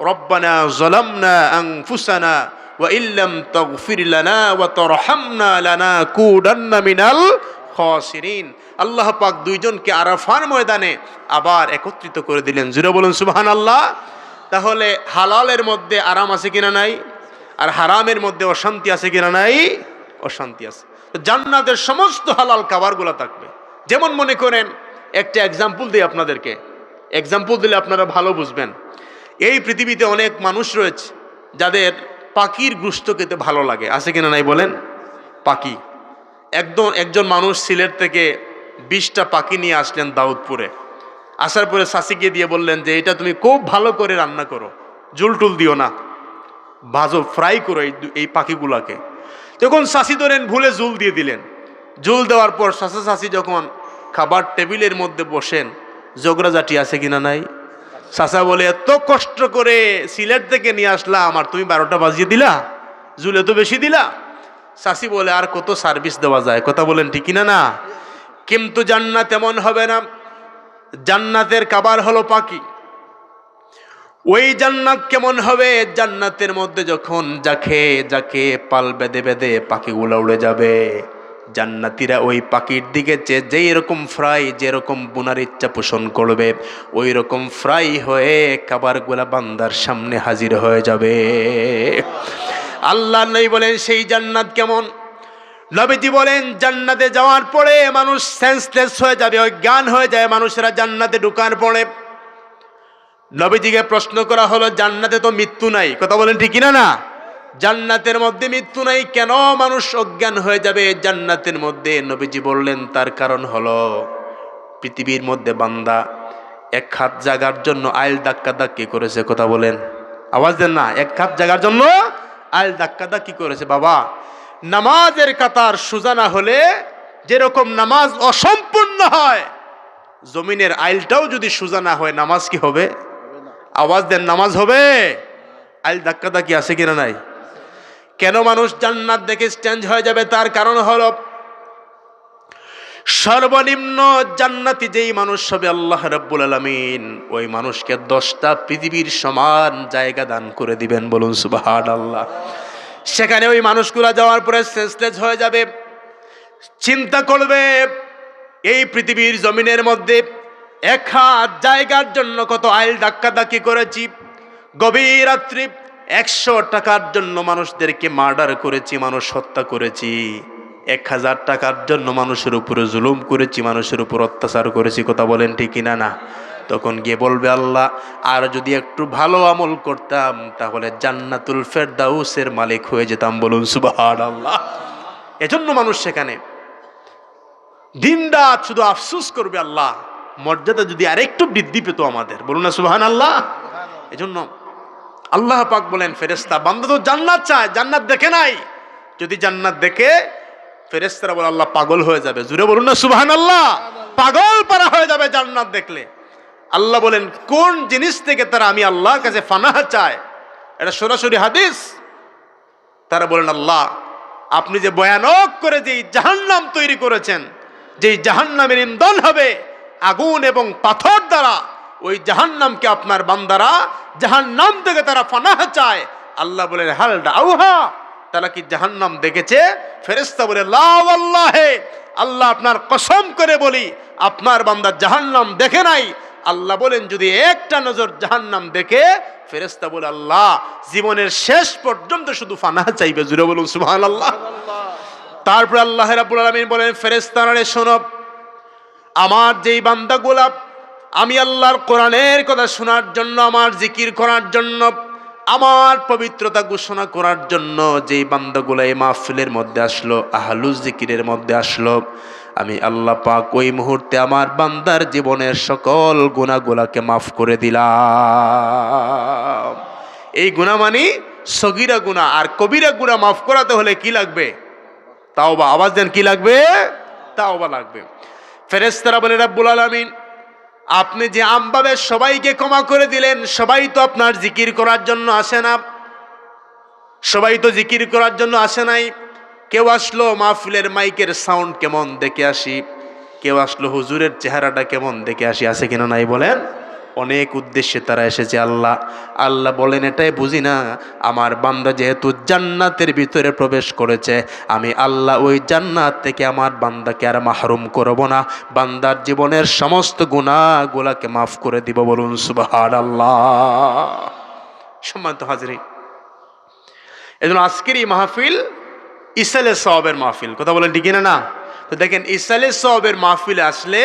রব্বানা যালামনা আনফুসানা ওয়া ইল্লাম তাগফির লানা ওয়া তারহামনা লানাকুদান্না মিনাল খাসিরিন। আল্লাহ পাক দুইজনকে আরাফার ময়দানে আবার একত্রিত করে দিলেন। জুড়ে বলুন সুবহানাল্লাহ। তাহলে হালালের মধ্যে আরাম আছে কিনা নাই, আর হারামের মধ্যে অশান্তি আছে কিনা নাই, অশান্তি আছে। জান্নাতের সমস্ত হালাল খাবারগুলো থাকবে। যেমন মনে করেন, একটা এক্সাম্পল দিই আপনাদেরকে, এক্সাম্পল দিলে আপনারা ভালো বুঝবেন। এই পৃথিবীতে অনেক মানুষ রয়েছে যাদের পাখির গোশত খেতে ভালো লাগে, আছে কিনা নাই বলেন? পাখি, একজন মানুষ সিলেট থেকে 20টা পাখি নিয়ে আসলেন দাউদপুরে। আসার পরে শাসিকে দিয়ে বললেন যে এটা তুমি খুব ভালো করে রান্না করো, জুল টুল দিও না, ভাজো, ফ্রাই করো এই পাখিগুলাকে। তখন শাসি ধরেন ভুলে জুল দিয়ে দিলেন। জুল দেওয়ার পর শাসি যখন খাবার টেবিলের মধ্যে বসেন, জগরাজাটি আছে কিনা নাই? চাচা বলে, এত কষ্ট করে সিলেট থেকে নিয়ে আসলাম আর তুমি 12টা বাজিয়ে দিলা, জুল এত বেশি দিলা। চাচি বলে, আর কত সার্ভিস দেওয়া যায়, কথা বলেন ঠিক কিনা না? কিন্তু জান্নাত এমন হবে না। জান্নাতের খাবার হলো পাখি। ওই জান্নাত কেমন হবে? জান্নাতের মধ্যে যখন যাকে পাল বেঁধে বেঁধে পাখিগুলো উড়ে যাবে, জান্নাতীরা ওই পাখির দিকে যেই রকম ফ্রাই, যেরকম বোনার ইচ্ছা পোষণ করবে, ওই রকম ফ্রাই হয়ে খাবারগুলা বান্দার সামনে হাজির হয়ে যাবে। আল্লাহ নবী বলেন সেই জান্নাত কেমন? নবীজি বলেন জান্নাতে যাওয়ার পরে মানুষ সেন্সলেস হয়ে যাবে, অজ্ঞান হয়ে যায় মানুষেরা জান্নাতে ঢোকার পরে। নবীজিকে প্রশ্ন করা হলো, জান্নাতে তো মৃত্যু নাই, কথা বলেন ঠিক কিনা না? জান্নাতের মধ্যে মৃত্যু নাই, কেন মানুষ অজ্ঞান হয়ে যাবে জান্নাতের মধ্যে? নবীজি বললেন তার কারণ হলো, পৃথিবীর মধ্যে বান্দা এক হাত জায়গার জন্য আইল ধাক্কা ধাক্কি করেছে, কথা বলেন, আওয়াজ দেন না, এক হাত জায়গার জন্য আইল ধাক্কা ধাক্কি করেছে। বাবা, নামাজের কাতার সোজা না হলে যেরকম নামাজ অসম্পূর্ণ হয়, জমিনের আইলটাও যদি সোজা না হয় নামাজ কি হবে? আওয়াজ দেন, নামাজ হবে? আইল ধাক্কা ধাক্কি আছে কিনা নাই? কেন মানুষ জান্নাত দেখে স্ট্যান্ড হয়ে যাবে? তার কারণ হলো, সর্বনিম্ন জান্নাতি যেই মানুষ হবে আল্লাহ রাব্বুল আলামিন ওই মানুষকে 10টা পৃথিবীর সমান জায়গা দান করে দিবেন, বলুন সুবহানাল্লাহ। সেখানে ওই মানুষগুলা যাওয়ার পরে সেন্সলেস হয়ে যাবে, চিন্তা করবে এই পৃথিবীর জমিনের মধ্যে এক হাত জায়গার জন্য কত আইল ধাক্কাধাক্কি করেছি, গভীর রাত্রি 100 টাকার জন্য মানুষদেরকে মার্ডার করেছি, মানুষ হত্যা করেছি, 1000 টাকার জন্য মানুষের উপরে জুলুম করেছি, মানুষের উপর অত্যাচার করেছি, কথা বলেন ঠিক কিনা না? তখন গিয়ে বলবে আল্লাহ, আর যদি একটু ভালো আমল করতাম তাহলে জান্নাতুল ফেরদাউসের মালিক হয়ে যেতাম, বলুন সুবহানাল্লাহ। এজন্য মানুষ সেখানে দিনরাত শুধু আফসোস করবে, আল্লাহ মর্যাদা যদি আরেকটু বৃদ্ধি পেত আমাদের, বলুন না সুবহানাল্লাহ। এজন্য আল্লাহ পাক বলেন, ফেরেশতা বান্দা তো জান্নাত চায়, জান্নাত দেখে নাই, যদি জান্নাত দেখে ফেরেশতারা বলে আল্লাহ পাগল হয়ে যাবে, জুড়ে বলুন না সুবহানাল্লাহ, পাগল পারা হয়ে যাবে জান্নাত দেখলে। আল্লাহ বলেন কোন জিনিস থেকে তারা আমি আল্লাহর কাছে ফানাহ চায়, এটা সরাসরি হাদিস। তারা বলেন, আল্লাহ আপনি যে ভয়ানক করে যে জাহান্নাম তৈরি করেছেন, যে জাহান্নামের ইন্ধন হবে আগুন এবং পাথর দ্বারা, ওই জাহান্নামকে আপনার বান্দারা জাহান্নাম থেকে তারা ফানাহ চায়। আল্লাহ বলেন হাল দাউহা, তারা কি জাহান্নাম দেখেছে? ফেরেশতা বলে লা ওয়াল্লাহি, আল্লাহ আপনার কসম করে বলি আপনার বান্দা জাহান্নাম দেখে নাই। আল্লাহ বলেন যদি একটা নজর জাহান্নাম দেখে, ফেরেশতা বলে আল্লাহ জীবনের শেষ পর্যন্ত শুধু ফানাহ চাইবে, জুড়ে বলুন সুবহানাল্লাহ। তারপর আল্লাহ রাব্বুল আলামিন বলেন, ফেরেশতারা শোনো, আমার যেই বান্দাগুলা আমি আল্লাহর কোরআনের কথা শোনার জন্য, আমার জিকির করার জন্য, আমার পবিত্রতা ঘোষণা করার জন্য যেই বান্দাগুলা এই মাহফিলের মধ্যে আসলো, আহলুজ জিকিরের মধ্যে আসলো, আমি আল্লাহ পাক ওই মুহূর্তে আমার বান্দার জীবনের সকল গুনাহগুলাকে মাফ করে দিলাম। এই গুনাহ মানে সগীরা গুনাহ, আর কবিরা গুনাহ মাফ করাতে হলে কি লাগবে? তাওবা। আওয়াজ দেন, কি লাগবে? তাওবা লাগবে। ফেরেশতারা বলে রাব্বুল আলামিন আপনি যে আমভাবে সবাইকে ক্ষমা করে দিলেন, সবাই তো আপনার জিকির করার জন্য আসে না, সবাই তো জিকির করার জন্য আসে নাই। কেউ আসলো মাহফিলের মাইকের সাউন্ড কেমন দেখে আসি, কেউ আসলো হুজুরের চেহারাটা কেমন দেখে আসি, আছে কিনা নাই বলেন? অনেক উদ্দেশ্যে তারা এসেছে। আল্লাহ বলেন এটাই বুঝি না, আমার বান্দা যেহেতু জান্নাতের ভিতরে প্রবেশ করেছে, আমি আল্লাহ ওই জান্নাত থেকে আমার বান্দাকে আর মাহরুম করব না, বান্দার জীবনের সমস্ত গুনাহগুলোকে মাফ করে দিব, বলুন সুবহানাল্লাহ। সম্মানিত হাজরিন, এজন্য আজকের এই মাহফিল ইসালে সওয়াবের মাহফিল, কথা বলেন ঠিক না? না তো দেখেন, ইসালে সওয়াবের মাহফিলে আসলে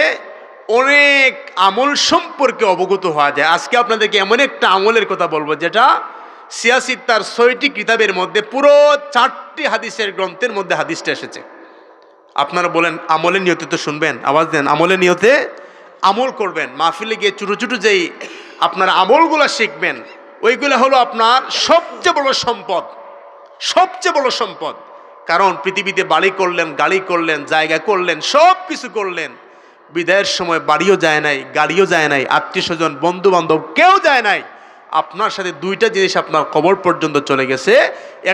অনেক আমল সম্পর্কে অবগত হওয়া যায়। আজকে আপনাদেরকে এমন একটা আমলের কথা বলবো যেটা সিয়াসিত্তার 6টি কিতাবের মধ্যে পুরো 4টি হাদিসের গ্রন্থের মধ্যে হাদিসটা এসেছে। আপনারা বলেন আমলের নিয়তে তো শুনবেন, আওয়াজ দেন, আমলের নিয়তে আমল করবেন। মাহফিলে গিয়ে ছোটো ছোটো যেই আপনার আমলগুলো শিখবেন, ওইগুলো হলো আপনার সবচেয়ে বড় সম্পদ, সবচেয়ে বড় সম্পদ। কারণ পৃথিবীতে বাড়ি করলেন, গাড়ি করলেন, জায়গা করলেন, সব কিছু করলেন, বিদায়ের সময় বাড়িও যায় নাই, গাড়িও যায় নাই, আত্মীয় স্বজন বন্ধু বান্ধব কেউ যায় নাই। আপনার সাথে 2টা জিনিস আপনার কবর পর্যন্ত চলে গেছে,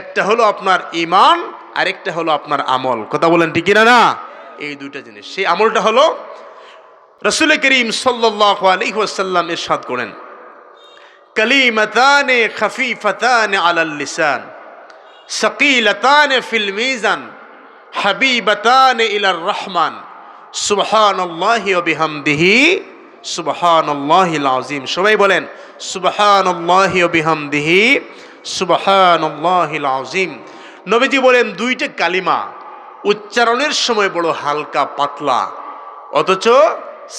একটা হলো আপনার ঈমান, আরেকটা হলো আপনার আমল। কথা বলেন ঠিক না? না এই 2টা জিনিস, সেই আমলটা হলো রাসূল করিম সাল্লাল্লাহু আলাইহি ওয়াসাল্লাম ইরশাদ করেন, কালিমাতানে খাফিফাতানে আলাল লিসান সাকিলাতানে ফিল মিজান হাবিবাতানে ইলার রহমান সুবহানাল্লাহি ওয়া বিহামদিহি সুবহানাল্লাহিল আযীম। সবাই বলেন সুবহানাল্লাহি ওয়া বিহামদিহি সুবহানাল্লাহিল আযীম। নবীজি বলেন 2টা কালিমা উচ্চারণের সময় বড় হালকা পাতলা, অথচ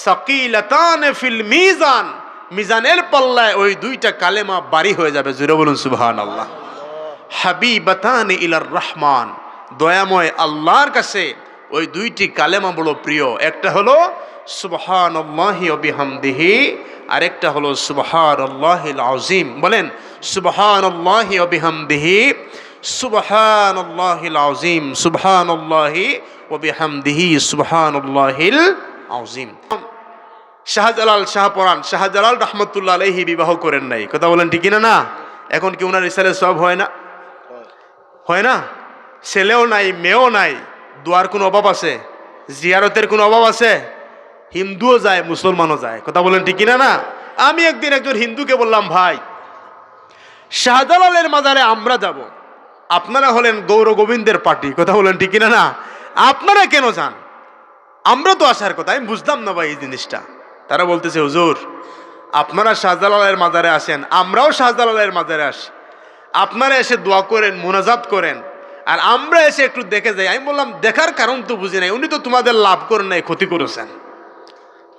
সাকিলাতানে ফিল মিজান, মিজানের পাল্লায় ওই 2টা কালেমা ভারী হয়ে যাবে। জোরে বলুন সুবহানাল্লাহ। হাবিবাতানে ইলার রহমান, দয়াময় আল্লাহর কাছে ওই 2টি কালেমা বড় প্রিয়। একটা হলো সুবহানাল্লাহি ওয়া বিহামদিহি, আরেকটা হলো সুবহানাল্লাহিল আযীম। বলেন সুবহানাল্লাহি ওয়া বিহামদিহি সুবহানাল্লাহিল আযীম, সুবহানাল্লাহি ওয়া বিহামদিহি সুবহানাল্লাহিল আযীম। শাহজালাল শাহপরান শাহজালাল রহমতুল্লাহ আলাইহি বিবাহ করেন নাই, কথা বলেন ঠিক না? না এখন কি ওনার ইসালে সওয়াব হয় না? হয় না? ছেলেও নাই, মেয়েও নাই, দোয়ার কোনো অভাব আছে? জিয়ারতের কোনো অভাব আছে? হিন্দুও যায়, মুসলমানও যায়, কথা বলেন ঠিক না? না আমি একদিন একজন হিন্দুকে বললাম, ভাই শাহজালালের মাজারে আমরা যাব, আপনারা হলেন গৌর গোবিন্দের পার্টি, কথা বলেন ঠিক না? না আপনারা কেন যান? আমরা তো আসার কথা। আমি বুঝলাম না ভাই এই জিনিসটা। তারা বলতেছে, হুজুর আপনারা শাহজালালের মাজারে আসেন, আমরাও শাহজালালের মাজারে আসি, আপনারা এসে দোয়া করেন, মোনাজাত করেন, আর আমরা এসে একটু দেখে যাই। আমি বললাম, দেখার কারণ তো বুঝি নাই, উনি তো তোমাদের লাভ করেন নাই, ক্ষতি করেছেন।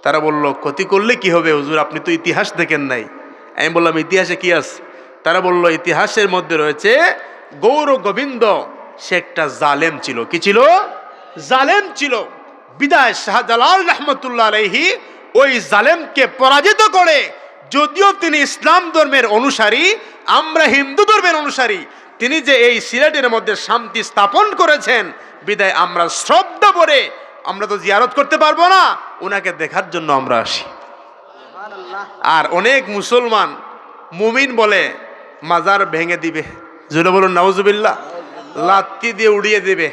তারা বলল, ক্ষতি করলে কি হবে হুজুর, আপনি তো ইতিহাস দেখেন নাই। আমি বললাম, ইতিহাসে কি আছে? তারা বলল, ইতিহাসের মধ্যে রয়েছে গৌর গোবিন্দ সে একটা জালেম ছিল। কি ছিল? জালেম ছিল। বিদায় শাহজালাল রহমতুল্লাহ আলাইহি ওই জালেমকে পরাজিত করে, যদিও তিনি ইসলাম ধর্মের অনুসারী, আমরা হিন্দু ধর্মের অনুসারী, তিনি যে এই সিলেটের মধ্যে শান্তি স্থাপন করেছেন, বিদায় আমরা শ্রদ্ধা করে, আমরা তো জিয়ারত করতে পারবো না, ওনাকে দেখার জন্য আমরা আসি। আর অনেক মুসলমান মুমিন বলে মাজার ভেঙে দিবে, জোরে বলুন নাউজুবিল্লাহ, লাত্তি দিয়ে উড়িয়ে দিবে।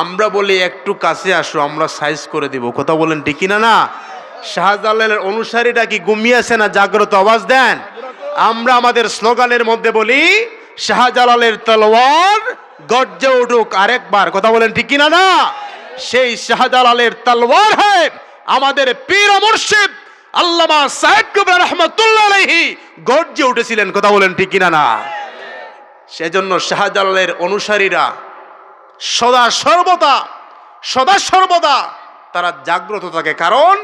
আমরা বলি একটু কাছে আসো, আমরা সাইজ করে দিব, কথা বলেন ঠিক না? না শাহজালালের অনুসারীরা কি ঘুমিয়েছে না জাগ্রত? আওয়াজ দেন। আমরা আমাদের স্লোগানের মধ্যে বলি, শাহজালালের তলোয়ার গর্জে উঠুক আরেকবার, কথা বলেন ঠিক না? না সেই শাহজালালের তলোয়ার হয় আমাদের পীর ও মুর্শিদ আল্লামা সাইদ কুবরা রহমাতুল্লাহ আলাইহি গর্জে উঠেছিলেন, কথা বলেন ঠিক না? না সেজন্য শাহজালালের অনুসারীরা সদা সর্বদা তারা জাগ্রত থাকে, কারণ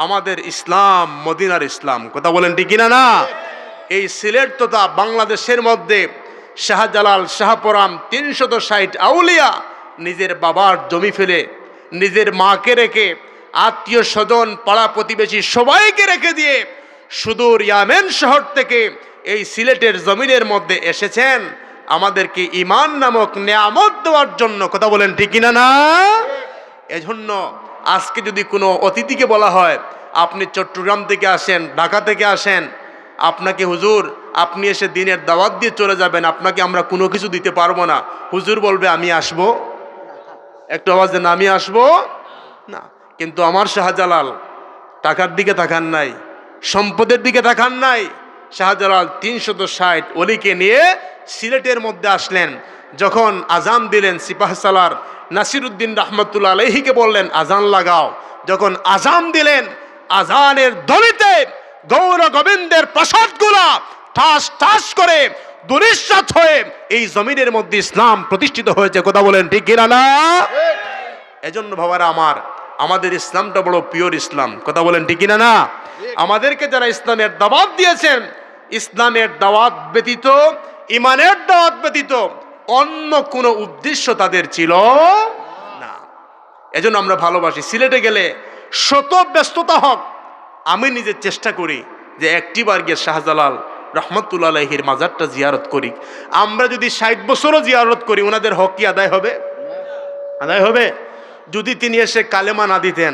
আমাদের ইসলাম মদিনার ইসলাম, কথা বলেন ঠিক না? না এই সিলেট তথা বাংলাদেশের মধ্যে শাহজালাল শাহপরান 360 আউলিয়া নিজের বাবার জমি ফেলে, নিজের মাকে রেখে, আত্মীয় স্বজন পাড়া প্রতিবেশী সবাইকে রেখে দিয়ে সুদূর ইয়ামেন শহর থেকে এই সিলেটের জমিনের মধ্যে এসেছেন আমাদেরকে ঈমান নামক নিয়ামত দেওয়ার জন্য, কথা বলেন ঠিক না? না এজন্য আজকে যদি কোনো অতিথিকে বলা হয়, আপনি চট্টগ্রাম থেকে আসেন, ঢাকা থেকে আসেন, আপনাকে হুজুর আপনি এসে দিনের দাওয়াত দিয়ে চলে যাবেন, আপনাকে আমরা কোনো কিছু দিতে পারবো না, হুজুর বলবে আমি আসবো? একটু আওয়াজ দেন, আমি আসবো না। কিন্তু আমার শাহজালাল টাকার দিকে তাকান নাই, সম্পদের দিকে তাকান নাই। শাহজালাল 360 ওলিকে নিয়ে সিলেটের মধ্যে আসলেন। যখন আজান দিলেন, সিপাহসালার নাসিরউদ্দিন রহমতুল্লাহ আলাইহিকে বললেন আজান লাগাও। যখন আজান দিলেন, আজানের ধ্বনিতে গৌর গোবিন্দের প্রাসাদগুলা ঠাস ঠাস করে ধূলিসাৎ হয়ে এই জমিনের মধ্যে ইসলাম প্রতিষ্ঠিত হয়েছে। কথা বলেন ঠিক কিনা না? এজন্য বাবারা আমার, আমাদের ইসলামটা বড় পিওর ইসলাম। কথা বলেন ঠিক কিনা না? আমাদেরকে যারা ইসলামের দাওয়াত দিয়েছেন, ইসলামের দাওয়াত ব্যতীত, ইমানের দাওয়াত ব্যতীত অন্য কোনো উদ্দেশ্য তাদের ছিল না। এজন্য আমরা ভালোবাসি। সিলেটে গেলে শত ব্যস্ততা হোক, আমি নিজে চেষ্টা করি যে একটিবার গিয়ে শাহজালাল রহমতুল্লাহ আলাইহির মাজারটা জিয়ারত করি। আমরা যদি 60 বছরও জিয়ারত করি, ওনাদের হক কি আদায় হবে? আদায় হবে? যদি তিনি এসে কালেমা না দিতেন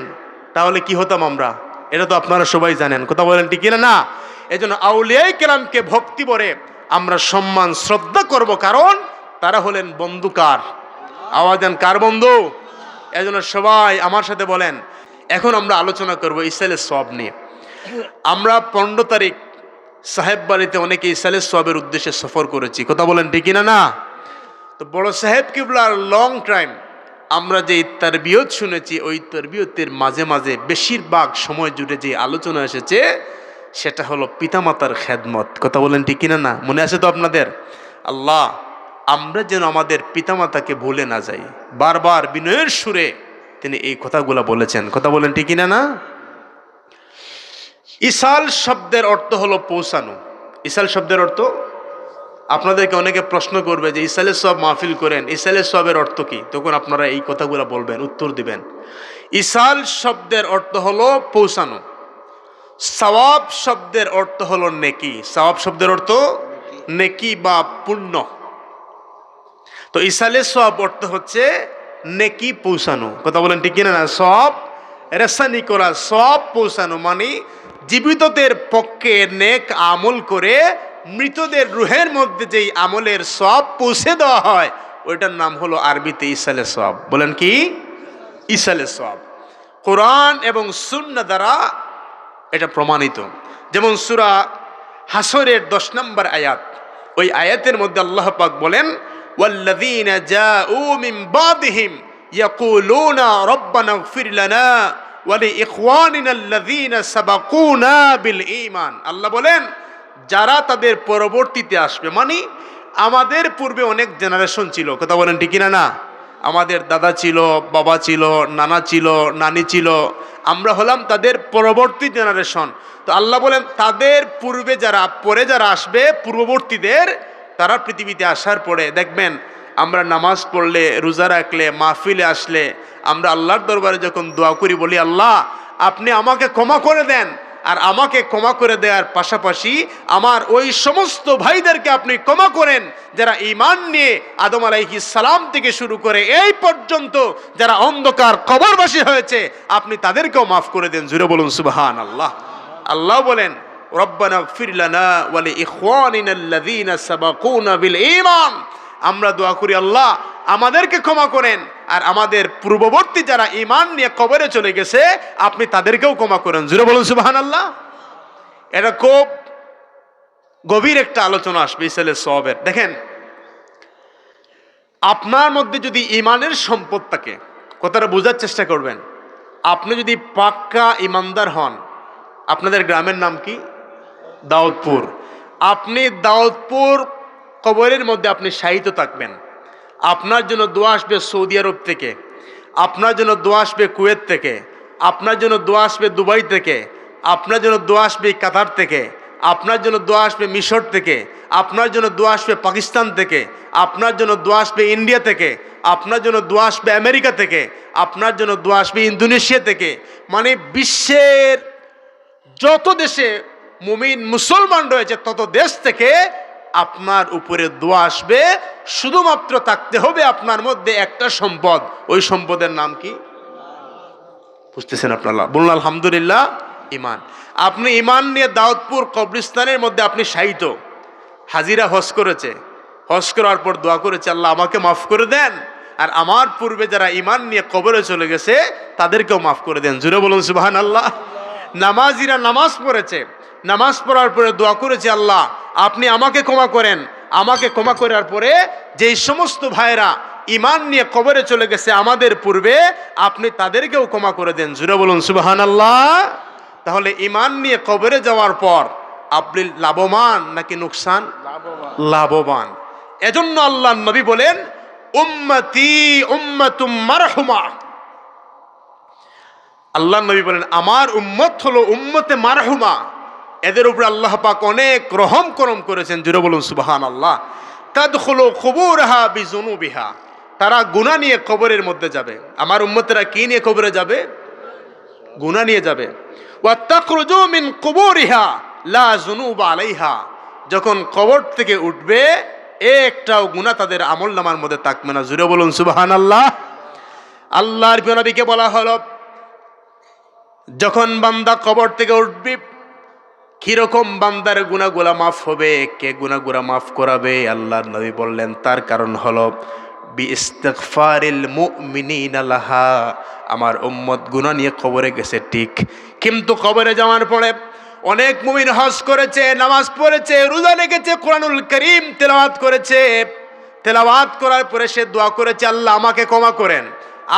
তাহলে কি হতাম আমরা? এটা তো আপনারা সবাই জানেন। কথা বলেন ঠিক কিনা না? এজন্য আউলিয়ায়ে কেরামকে ভক্তি ভরে আমরা সম্মান শ্রদ্ধা করব, কারণ তারা হলেন বন্ধু কার? আওয়াজ দেন, কার বন্ধু? এজন্য সবাই আমার সাথে বলেন, এখন আমরা আলোচনা করব ইসালের সওয়াব নিয়ে। আমরা 15 তারিখ সাহেব বাড়িতে অনেকে ইসালের সওয়াবের উদ্দেশ্যে সফর করেছি। কথা বলেন ঠিক কিনা না? তো বড় সাহেব কিবলার লং টাইম আমরা যে তারবিয়ত শুনেছি, ওই তারবিয়তের মাঝে মাঝে বেশিরভাগ সময় জুড়ে যে আলোচনা এসেছে সেটা হলো পিতামাতার খেদমত। কথা বলেন ঠিক কিনা না? মনে আছে তো আপনাদের? আল্লাহ, আমরা যেন আমাদের পিতামাতাকে ভুলে না যাই। বারবার বিনয়ের সুরে তিনি এই কথাগুলো বলেছেন। কথা বলেন ঠিক কিনা না? ইসাল শব্দের অর্থ হলো পৌঁছানো। ইসাল শব্দের অর্থ, আপনাদেরকে অনেকে প্রশ্ন করবে যে ইসালের সওয়াব মাহফিল করেন, ইসালের সওয়াবের অর্থ কি? তখন আপনারা এই কথাগুলো বলবেন, উত্তর দিবেন। ইসাল শব্দের অর্থ হলো পৌঁছানো। সওয়াব শব্দের অর্থ হলো নেকি। সওয়াব শব্দের অর্থ নেকি বা পুণ্য। তো ইসালের সওয়াব অর্থ হচ্ছে নেকি পৌঁছানো। কথা বলেন ঠিক কিনা না? সওয়াব রেসানি করা, সওয়াব পৌঁছানো মানে জীবিতদের পক্ষে নেক আমল করে মৃতদের রুহের মধ্যে যেই আমলের সওয়াব পৌঁছে দেওয়া হয়, ওইটার নাম হলো আরবিতে ইসালে সওয়াব। বলেন কি? ইসালে সওয়াব। কোরআন এবং সুন্নাহ দ্বারা এটা প্রমাণিত। যেমন সূরা হাসরের 10 নম্বর আয়াত, ওই আয়াতের মধ্যে আল্লাহ পাক বলেন, ওয়াল্লাযীনা জাউ মিন বাদিহিম ইয়াকুলুনা রব্বানা ইগফির লানা ওয়া লিইখওয়ানিনা আল্লাযীনা সাবাকুনা বিল ঈমান। আল্লাহ বলেন, যারা তাদের পরবর্তীতে আসবে, মানে আমাদের পূর্বে অনেক জেনারেশন ছিল। কথা বলেন ঠিক কিনা না? আমাদের দাদা ছিল, বাবা ছিল, নানা ছিল, নানি ছিল, আমরা হলাম তাদের পরবর্তী জেনারেশন। তো আল্লাহ বলেন, তাদের পূর্বে যারা, পরে যারা আসবে, পূর্ববর্তীদের, তারা পৃথিবীতে আসার পরে দেখবেন আমরা নামাজ পড়লে, রোজা রাখলে, মাহফিলে আসলে আমরা আল্লাহর দরবারে যখন দোয়া করি, বলি আল্লাহ আপনি আমাকে ক্ষমা করে দেন, আর আমাকে ক্ষমা করে দেওয়ার পাশাপাশি আমার ওই সমস্ত ভাইদেরকে আপনি ক্ষমা করেন যারা ঈমান নিয়ে আদম আলাইহিস সালাম থেকে শুরু করে এই পর্যন্ত যারা অন্ধকার কবরবাসী হয়েছে, আপনি তাদেরকেও মাফ করে দেন। জুড়ে বলুন সুবহানাল্লাহ। আল্লাহ বলেন, রব্বানা ইগফির লানা ওয়া লিইখওয়ানিনা আল্লাযীনা সাবাকুনা বিল ঈমান। আমরা দোয়া করি আল্লাহ আমাদেরকে ক্ষমা করেন, আর আমাদের পূর্ববর্তী যারা ঈমান নিয়ে কবরে চলে গেছে আপনি তাদেরকেও ক্ষমা করেন। জুড়ে বলুন সুবহানাল্লাহ। এটা খুব গভীর একটা আলোচনা আসবে ইসালের সওয়াবের। দেখেন, আপনার মধ্যে যদি ঈমানের সম্পদ থাকে, কথাটা বোঝার চেষ্টা করবেন, আপনি যদি পাক্কা ঈমানদার হন, আপনাদের গ্রামের নাম কি? দাউদপুর। আপনি দাউদপুর কবরের মধ্যে আপনি শায়িত থাকবেন, আপনার জন্য দোয়া আসবে সৌদি আরব থেকে, আপনার জন্য দোয়া আসবে কুয়েত থেকে, আপনার জন্য দোয়া আসবে দুবাই থেকে, আপনার জন্য দোয়া আসবে কাতার থেকে, আপনার জন্য দোয়া আসবে মিশর থেকে, আপনার জন্য দোয়া আসবে পাকিস্তান থেকে, আপনার জন্য দোয়া আসবে ইন্ডিয়া থেকে, আপনার জন্য দোয়া আসবে আমেরিকা থেকে, আপনার জন্য দোয়া আসবে ইন্দোনেশিয়া থেকে। মানে বিশ্বের যত দেশে মুমিন মুসলমান রয়েছে তত দেশ থেকে আপনার উপরে দোয়া আসবে। শুধুমাত্র থাকতে হবে আপনার মধ্যে একটা সম্পদ, ওই সম্পদের নাম কি? বুঝতেছেন আপনারা? বলুন আলহামদুলিল্লাহ। ঈমান। আপনি ঈমান নিয়ে দাউদপুর কবরস্থানের মধ্যে আপনি শায়িত, হাজিরা হজ করেছে, হজ করার পর দোয়া করেছে আল্লাহ আমাকে মাফ করে দেন, আর আমার পূর্বে যারা ঈমান নিয়ে কবরে চলে গেছে তাদেরকেও মাফ করে দেন। জুড়ে বলুন সুবহানাল্লাহ। নামাজিরা নামাজ পড়েছে, নামাজ পড়ার পরে দোয়া করেছে আল্লাহ আপনি আমাকে ক্ষমা করেন, আমাকে ক্ষমা করার পরে যেই সমস্ত ভাইরা ঈমান নিয়ে কবরে চলে গেছে আমাদের পূর্বে, আপনি তাদেরকেও ক্ষমা করে দেন। জুড়ে বলুন সুবহানাল্লাহ। তাহলে ঈমান নিয়ে কবরে যাওয়ার পর আপনি লাভবান নাকি নুকসান? লাভবান। এজন্য আল্লাহ নবী বলেন উম্মতি উম্মাতুম মারহুমা। আল্লাহ নবী বলেন আমার উম্মত হলো উম্মতে মারহুমা, এদের উপরে আল্লাহ পাক অনেক রহম করম করেছেন। জুড়ে বলুন সুবহানাল্লাহ। তাদখুলু কুবুরহা বিযুনুবিহা, তারা গুনাহ নিয়ে কবরের মধ্যে যাবে। আমার উম্মতেরা কি নিয়ে কবরে যাবে? গুনাহ নিয়ে যাবে। ওয়া তাখরুজু মিন কুবুরিহা লা যুনুবা আলাইহা, যখন কবর থেকে উঠবে একটাও গুনাহ তাদের আমলনামার মধ্যে থাকবে না। জুড়ে বলুন সুবহানাল্লাহ। আল্লাহর নবীকে বলা হলো যখন বান্দা কবর থেকে উঠবে কিরকম বান্দার গুনাহগুলা মাফ হবে, কে গুনাহগুলা মাফ করাবে? আল্লাহর নবী বললেন তার কারণ হলো বিইস্তিগফারিল মুমিনিনা লাহা, আমার উম্মত গুনাহ নিয়ে কবরে গেছে ঠিক, কিন্তু কবরে যাওয়ার পরে অনেক মুমিন হজ করেছে, নামাজ পড়েছে, রোজা রেখেছে, কোরআনুল কারীম তেলাওয়াত করেছে। তেলাওয়াত করার পরে সে দোয়া করেছে আল্লাহ আমাকে ক্ষমা করেন,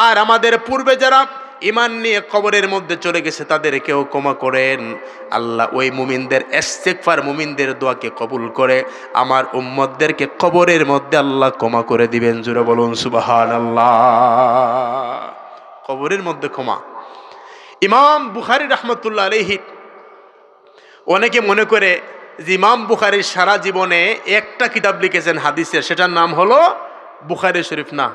আর আমাদের পূর্বে যারা ঈমান নিয়ে কবরের মধ্যে চলে গেছে তাদেরকেও ক্ষমা করেন। আল্লাহ ওই মুমিনদের ইস্তিগফার, মুমিনদের দোয়াকে কবুল করে আমার উম্মতদেরকে কবরের মধ্যে আল্লাহ ক্ষমা করে দিবেন। জুড়ে বলুন সুবহানাল্লাহ। কবরের মধ্যে ক্ষমা। ইমাম বুখারী রাহমাতুল্লাহ আলাইহি, অনেকে মনে করে যে ইমাম বুখারী সারা জীবনে একটা কিতাব লিখেছেন হাদিসের, সেটার নাম হলো বুখারী শরীফ। না,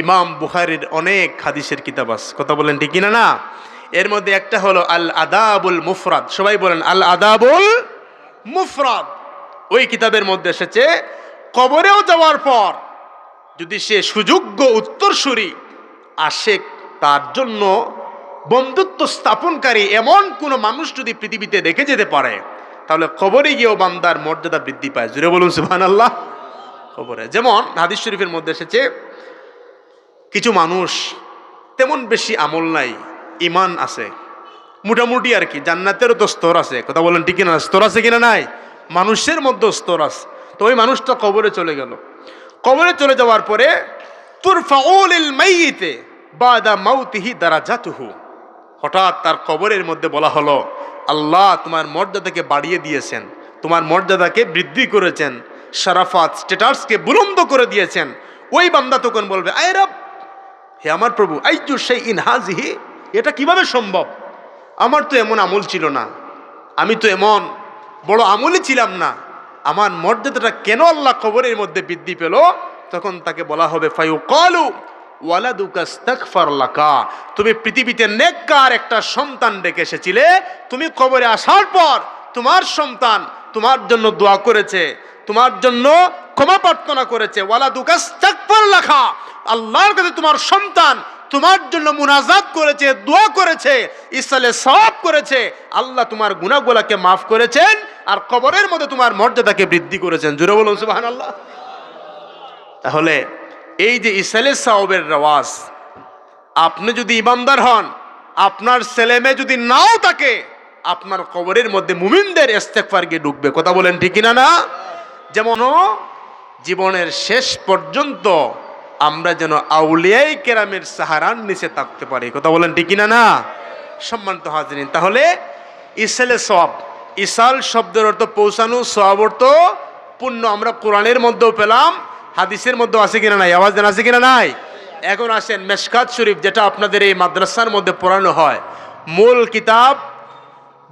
ইমাম বুখারীর অনেক হাদিসের কিতাব আছে। কথা বলেন ঠিক কিনা? না, এর মধ্যে একটা হলো আল আদাবুল মুফরাদ। সবাই বলেন আল আদাবুল মুফরাদ। ওই কিতাবের মধ্যে এসেছে কবরেও যাওয়ার পর যদি সে সুযোগ্য উত্তরসূরি আশেক, তার জন্য বন্ধুত্ব স্থাপনকারী এমন কোন মানুষ যদি পৃথিবীতে রেখে যেতে পারে, তাহলে কবরে গিয়েও বান্দার মর্যাদা বৃদ্ধি পায়। জুড়ে বলুন সুবহানাল্লাহ। কবরে যেমন হাদিস শরীফের মধ্যে এসেছে কিছু মানুষ তেমন বেশি আমল নাই, ইমান আছে মোটামুটি আর কি, জান্নাতেরও তো স্তর আছে। কথা বলেন ঠিক কিনা? স্তর আছে কিনা? নাই, মানুষের মধ্যে স্তর আছে। তো ওই মানুষটা কবরে চলে গেল। কবরে চলে যাওয়ার পরে তুরফাউল মাইয়িতে বাদা মাউতিহি দারাজাতুহু, হঠাৎ তার কবরের মধ্যে বলা হলো আল্লাহ তোমার মর্যাদাকে বাড়িয়ে দিয়েছেন, তোমার মর্যাদাকে বৃদ্ধি করেছেন, শারাফাত স্ট্যাটাসকে বুলন্দ করে দিয়েছেন। ওই বান্দা তখন বলবে আয় রব, হে আমার প্রভু, আইয়ু শাইইন হাযিহি, এটা কিভাবে সম্ভব? আমার তো এমন আমল ছিল না, আমি তো এমন বড় আমলই ছিলাম না, আমার মর্যাদাটা কেন আল্লাহ কবরের মধ্যে বৃদ্ধি পেল? তখন তাকে বলা হবে ফায়ুকালু ওয়ালাদুকা ইস্তাগফার লাকা, তুমি পৃথিবীতে নেককার একটা সন্তান রেখে এসেছিলে, তুমি কবরে আসার পর তোমার সন্তান তোমার জন্য দোয়া করেছে, তোমার জন্য ক্ষমা প্রার্থনা করেছে। ওয়ালাদুকা ইস্তাগফার লাকা, আল্লাহর কাছে তোমার সন্তান তোমার জন্য মুনাজাত করেছে, দোয়া করেছে, ইসালে সওয়াব করেছে, আল্লাহ তোমার গুনাহগুলোকে মাফ করেছেন আর কবরের মধ্যে তোমার মর্যাদাকে বৃদ্ধি করেছেন। জোরে বলুন সুবহানাল্লাহ। তাহলে এই যে ইসালে সওয়াবের রেওয়াজ, আপনি যদি ইমানদার হন, আপনার ছেলে মেয়ে যদি নাও থাকে, আপনার কবরের মধ্যে মুমিনদের ইস্তেগফার গিয়ে ঢুকবে। কথা বলেন ঠিক কিনা? না, যেমন জীবনের শেষ পর্যন্ত আমরা যেন আউলিয়ায়ে কেরামের সাহারার নিচে থাকতে পারি। কথা বলেন ঠিক কিনা? না, সম্মানিত হাজিরিন, তাহলে ইসালে সওয়াব, ইসাল শব্দের অর্থ পৌঁছানো, সওয়াব অর্থ পুণ্য। আমরা কোরআনের মধ্যেও পেলাম, হাদিসের মধ্যেও আছে কিনা নাই? আওয়াজ দেন আছে কিনা নাই? এখন আসেন মেশকাত শরীফ, যেটা আপনাদের এই মাদ্রাসার মধ্যে পড়ানো হয়, মূল কিতাব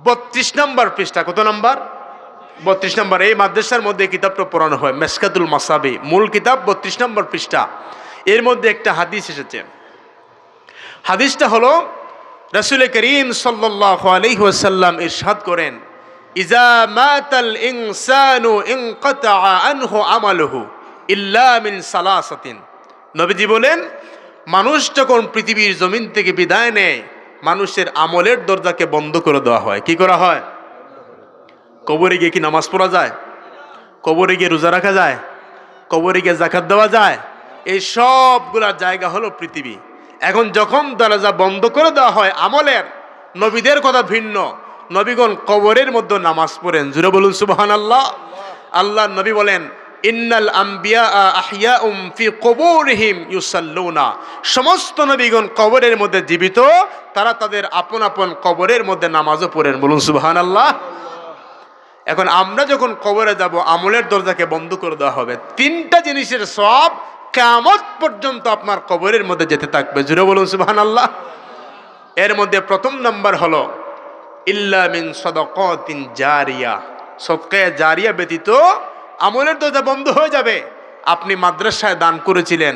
32 নম্বর পৃষ্ঠা। কত নম্বর? 32 নম্বর। এই মাদ্রাসার মধ্যে কিতাবটা পড়ানো হয়, মেশকাতুল মাসাবি, মূল কিতাব 32 নম্বর পৃষ্ঠা। এর মধ্যে একটা হাদিস এসেছে। হাদিসটা হলো রাসূল করিম সাল্লাল্লাহু আলাইহি ওয়াসাল্লাম ইরশাদ করেন, ইজা মাতাল ইনসানু ইনকাতা আনহু আমালুহু ইল্লা মিন সালাসাতিন। নবীজি বলেন, মানুষ যখন পৃথিবীর জমিন থেকে বিদায় নেয়, মানুষের আমলের দরজাকে বন্ধ করে দেওয়া হয়। কি করা হয়? কবরে গিয়ে কি নামাজ পড়া যায়? কবরে গিয়ে রোজা রাখা যায়? কবরে গিয়ে যাকাত দেওয়া যায়? এই সবগুলার জায়গা হলো পৃথিবী। এখন যখন দরজা বন্ধ করে দেওয়া হয় আমলের, নবীদের কথা ভিন্ন, নবীগণ কবরের মধ্যে নামাজ পড়েন। জুরে বলুন সুবহানাল্লাহ। আল্লাহ নবী বলেন, ইন্নাল আম্বিয়া আহইয়াউম ফি কুবুরিহিম ইউসাল্লুনা, সমস্ত নবীগণ কবরের মধ্যে জীবিত, তারা তাদের আপন আপন কবরের মধ্যে নামাজও পড়েন। বলুন সুবহানাল্লাহ। এখন আমরা যখন কবরে যাব আমলের দরজাকে বন্ধ করে দেওয়া হবে, 3টা জিনিসের সব কিয়ামত পর্যন্ত আপনার কবরের মধ্যে যেতে থাকবে। জুড়ে বলুন সুবহানাল্লাহ। এর মধ্যে প্রথম নাম্বার হলো ইল্লা মিন সাদাকাতিন জারিয়া, সদকা জারিয়া ব্যতীত আমলের দরজা বন্ধ হয়ে যাবে। আপনি মাদ্রাসায় দান করেছিলেন,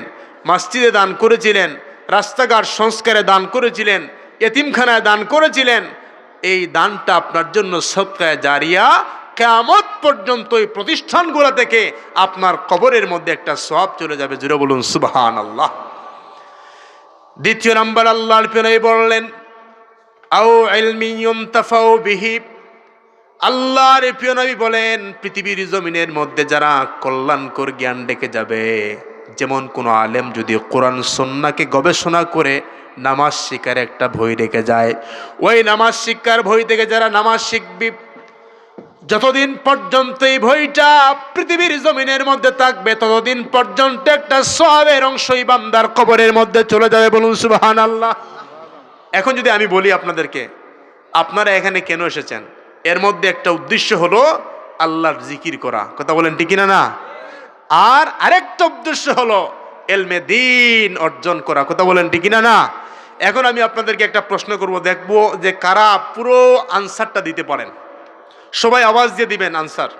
মসজিদে দান করেছিলেন, রাস্তাঘাট সংস্কারে দান করেছিলেন, এতিমখানায় দান করেছিলেন, এই দানটা আপনার জন্য সদকা জারিয়া, কিয়ামত পর্যন্ত এই প্রতিষ্ঠানগুলো থেকে আপনার কবরের মধ্যে একটা সওয়াব চলে যাবে। জুড়ে বলুন সুবহানাল্লাহ। দ্বিতীয় নাম্বার আল্লাহর নবী বললেন আও ইলমি ইউনতাফাউ বিহি, আল্লাহর প্রিয় নবী বলেন পৃথিবীর জমিনের মধ্যে যারা কল্যাণকর জ্ঞান ডেকে যাবে, যেমন কোনো আলেম যদি কোরআন সুন্নাহকে গবেষণা করে নামাজ শিকার একটা বই রেখে যায়, ওই নামাজ শিক্ষার বই থেকে যারা নামাজ শিখবি, যতদিন পর্যন্ত এই বইটা পৃথিবীর জমিনের মধ্যে থাকবে ততদিন পর্যন্ত একটা সওয়াবের অংশই বান্দার কবরের মধ্যে চলে যাবে। বলুন সুবহানাল্লাহ। এখন যদি আমি বলি আপনাদেরকে, আপনারা এখানে কেন এসেছেন, এর মধ্যে একটা উদ্দেশ্য হলো আল্লাহর জিকির করা, কথা বলেন ঠিক না? না, আর আরেকটা উদ্দেশ্য হলো ইলমে দ্বীন অর্জন করা, কথা বলেন ঠিক না? না। এখন আমি আপনাদেরকে একটা প্রশ্ন করব, দেখব যে কারা পুরো আনসারটা দিতে পারেন। সবাই আওয়াজ দিয়ে দিবেন আনসার।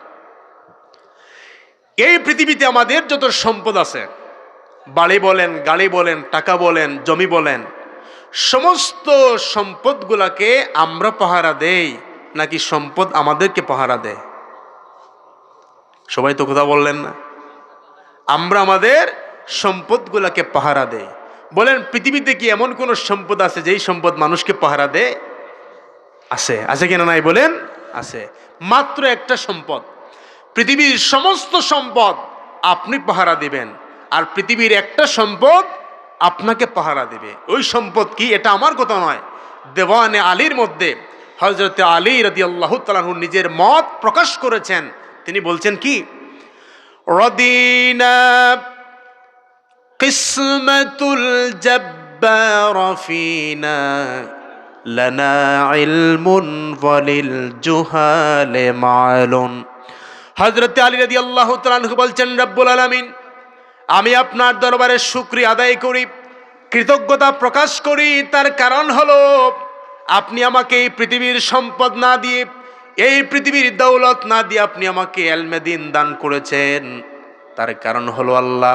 এই পৃথিবীতে আমাদের যত সম্পদ আছে, বাড়ি বলেন, গাড়ি বলেন, টাকা বলেন, জমি বলেন, সমস্ত সম্পদগুলাকে আমরা পাহারা দেই নাকি সম্পদ আমাদেরকে পাহারা দেয়? সবাই তো কথা বললেন না। আমরা আমাদের সম্পদগুলাকে পাহারা দেই। বলেন পৃথিবীতে কি এমন কোন সম্পদ আছে যেই সম্পদ মানুষকে পাহারা দেয়? আছে? আছে কেন নাই বলেন? আছে। মাত্র একটা সম্পদ, পৃথিবীর সমস্ত সম্পদ আপনি পাহারা দিবেন, আর পৃথিবীর একটা সম্পদ আপনাকে পাহারা দিবে। ওই সম্পদ কি? এটা আমার কথা নয়, দেওয়ানে আলীর মধ্যে হযরত আলী রাদিয়াল্লাহু তাআলা আনহু নিজের মত প্রকাশ করেছেন। তিনি বলছেন কি, রাদিনা কিসমাতুল জাব্বার ফিনা লানা ইলমুন ওয়ালিল জুহালে মালুন। হযরত আলী রাদিয়াল্লাহু তাআলা আনহু বলছেন, রব্বুল আলামিন, আমি আপনার দরবারে শুকরিয়া আদায় করি, কৃতজ্ঞতা প্রকাশ করি। তার কারণ হলো আপনি আমাকে এই পৃথিবীর সম্পদ না দিয়ে, এই পৃথিবীর দৌলত না দিয়ে আপনি আমাকে ইলমে দ্বীন দান করেছেন। তার কারণ হলো আল্লাহ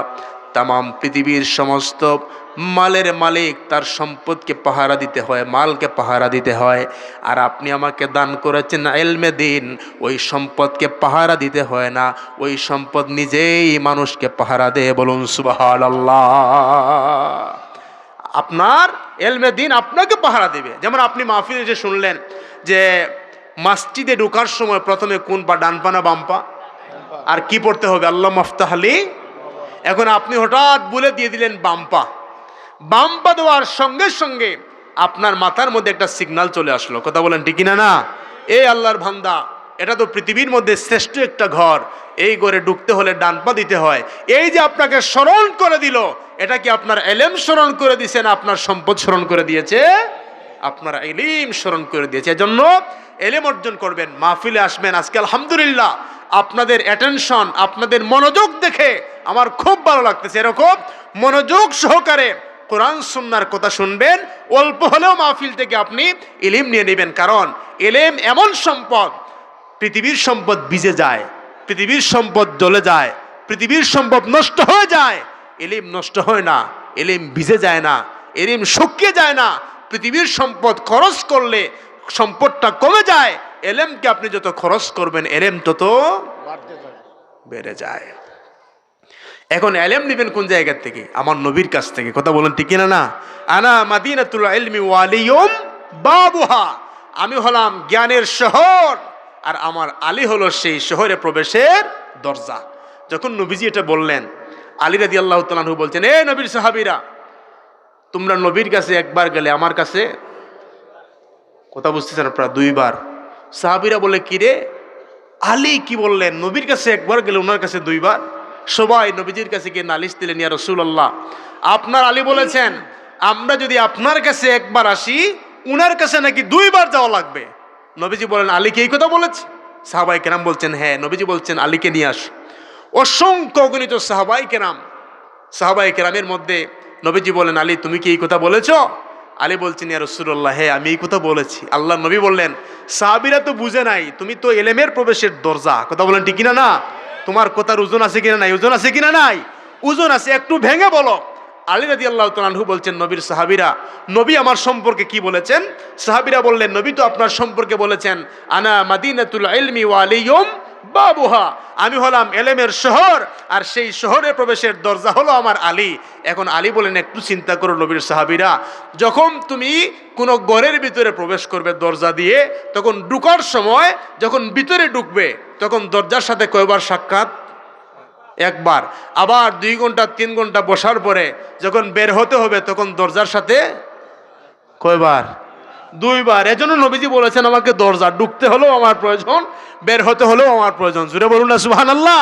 তামাম পৃথিবীর সমস্ত মালের মালিক, তার সম্পদকে পাহারা দিতে হয়, মালকে পাহারা দিতে হয়, আর আপনি আমাকে দান করেছেন ইলমে দ্বীন। ওই সম্পদকে পাহারা দিতে হয় না, ওই সম্পদ নিজেই মানুষকে পাহারা দেয়। বলুন সুবহানাল্লাহ। আপনার ইলমে দ্বীন আপনাকে পাহারা দেবে। যেমন আপনি মাহফিলে এসে শুনলেন যে মসজিদে ঢোকার সময় প্রথমে কোন পা, ডান পা না বাম পা? আর কি পড়তে হবে? আল্লাহ মাফতাহলি। এখন আপনি হঠাৎ বলে দিয়ে দিলেন বাম পা। বাম পা দেওয়ার সঙ্গে সঙ্গে আপনার মাথার মধ্যে একটা সিগন্যাল চলে আসলো, কথা বলেন ঠিক না? না। এই আল্লাহর বান্দা, এটা তো পৃথিবীর মধ্যে শ্রেষ্ঠ একটা ঘর, এই ঘরে ঢুকতে হলে ডান পা দিতে হয়। এই যে আপনাকে স্মরণ করে দিল, এটা কি আপনার ইলম স্মরণ করে দিয়েছে না আপনার সম্পদ স্মরণ করে দিয়েছে? আপনার ইলম স্মরণ করে দিয়েছে। এজন্য ইলম অর্জন করবেন, মাহফিলে আসবেন। আজকে আলহামদুলিল্লাহ আপনাদের অ্যাটেনশন, আপনাদের মনোযোগ দেখে আমার খুব ভালো লাগতেছে। এরকম মনোযোগ সহকারে কোরআন সুন্নাহর কথা শুনবেন, অল্প হলেও মাহফিল থেকে আপনি ইলম নিয়ে নেবেন। কারণ ইলম এমন সম্পদ, পৃথিবীর সম্পদ ভিজে যায়, পৃথিবীর সম্পদ জ্বলে যায়, পৃথিবীর সম্পদ নষ্ট হয়ে যায়, ইলম নষ্ট হয় না, ইলম ভিজে যায় না, ইলম শুকিয়ে যায় না। পৃথিবীর সম্পদ খরচ করলে সম্পদটা কমে যায়, ইলমকে আপনি যত খরচ করবেন ইলম তত বেড়ে যায়। এখন ইলম নেবেন কোন জায়গা থেকে? আমার নবীর কাছ থেকে, কথা বলেন ঠিক না? না। আনা মাদিনাতুল ইলমি ওয়ালিয়ুম বাবুহা, আমি হলাম জ্ঞানের শহর, আর আমার আলী হলো সেই শহরে প্রবেশের দরজা। যখন নবীজি এটা বললেন, আলী রাদিয়াল্লাহু তাআলা আনহু বলছেন, এ নবীর সাহাবীরা, তোমরা নবীর কাছে একবার গেলে, আমার কাছে, কথা বুঝতেছেন আপনারা, 2 বার। সাহাবীরা বলে, কি রে আলী কি বললেন? নবীর কাছে একবার গেলে ওনার কাছে 2 বার? সবাই নবীজির কাছে গিয়ে নালিশ দিলেন, ইয়া রাসূলুল্লাহ, আপনার আলী বলেছেন আমরা যদি আপনার কাছে একবার আসি, উনার কাছে নাকি 2 বার যাওয়া লাগবে। নবীজি বলেন, আলী কি এই কথা বলেছে? সাহাবাই কেরাম বলছেন হ্যাঁ। নবীজি বলছেন আলীকে নিয়ে আস। অসংখ্য অগণিত সাহাবাই কেরামের মধ্যে নবীজি বলেন আলী তুমি কি এই কথা বলেছ? আলী বলছেন ইয়া রাসূলুল্লাহ, হ্যাঁ আমি এই কথা বলেছি। আল্লাহ নবী বললেন সাহাবীরা তো বুঝে নাই, তুমি তো এলেমের প্রবেশের দরজা। কথা বলেন ঠিক কিনা না? তোমার কথার ওজন আছে কিনা নাই? ওজন আছে কিনা নাই? ওজন আছে, একটু ভেঙে বলো। আলী রাদিয়াল্লাহু তাআলা আনহু বলছেন নবীর সাহাবীরা, নবী আমার সম্পর্কে কি বলেছেন? সাহাবীরা বললেন নবী তো আপনার সম্পর্কে বলেছেন আনা মাদিনাতুল ইলমি ওয়া আলিয়ুম বাবুহা, আমি হলাম এলেমের শহর আর সেই শহরে প্রবেশের দরজা হলো আমার আলী। এখন আলী বলেন একটু চিন্তা করো নবীর সাহাবীরা, যখন তুমি কোনো ঘরের ভিতরে প্রবেশ করবে দরজা দিয়ে, তখন ঢুকার সময় যখন ভিতরে ঢুকবে তখন দরজার সাথে কয়বার সাক্ষাৎ? একবার। আবার 2 ঘন্টা 3 ঘন্টা বসার পরে যখন বের হতে হবে তখন দরজার সাথে কয়বার? 2 বার। এজন্য নবীজি বলেছেন আমাকে দরজা ঢুকতে হলেও আমার প্রয়োজন, বের হতে হলেও আমার প্রয়োজন। জুড়ে বলুন না সুবহানাল্লাহ।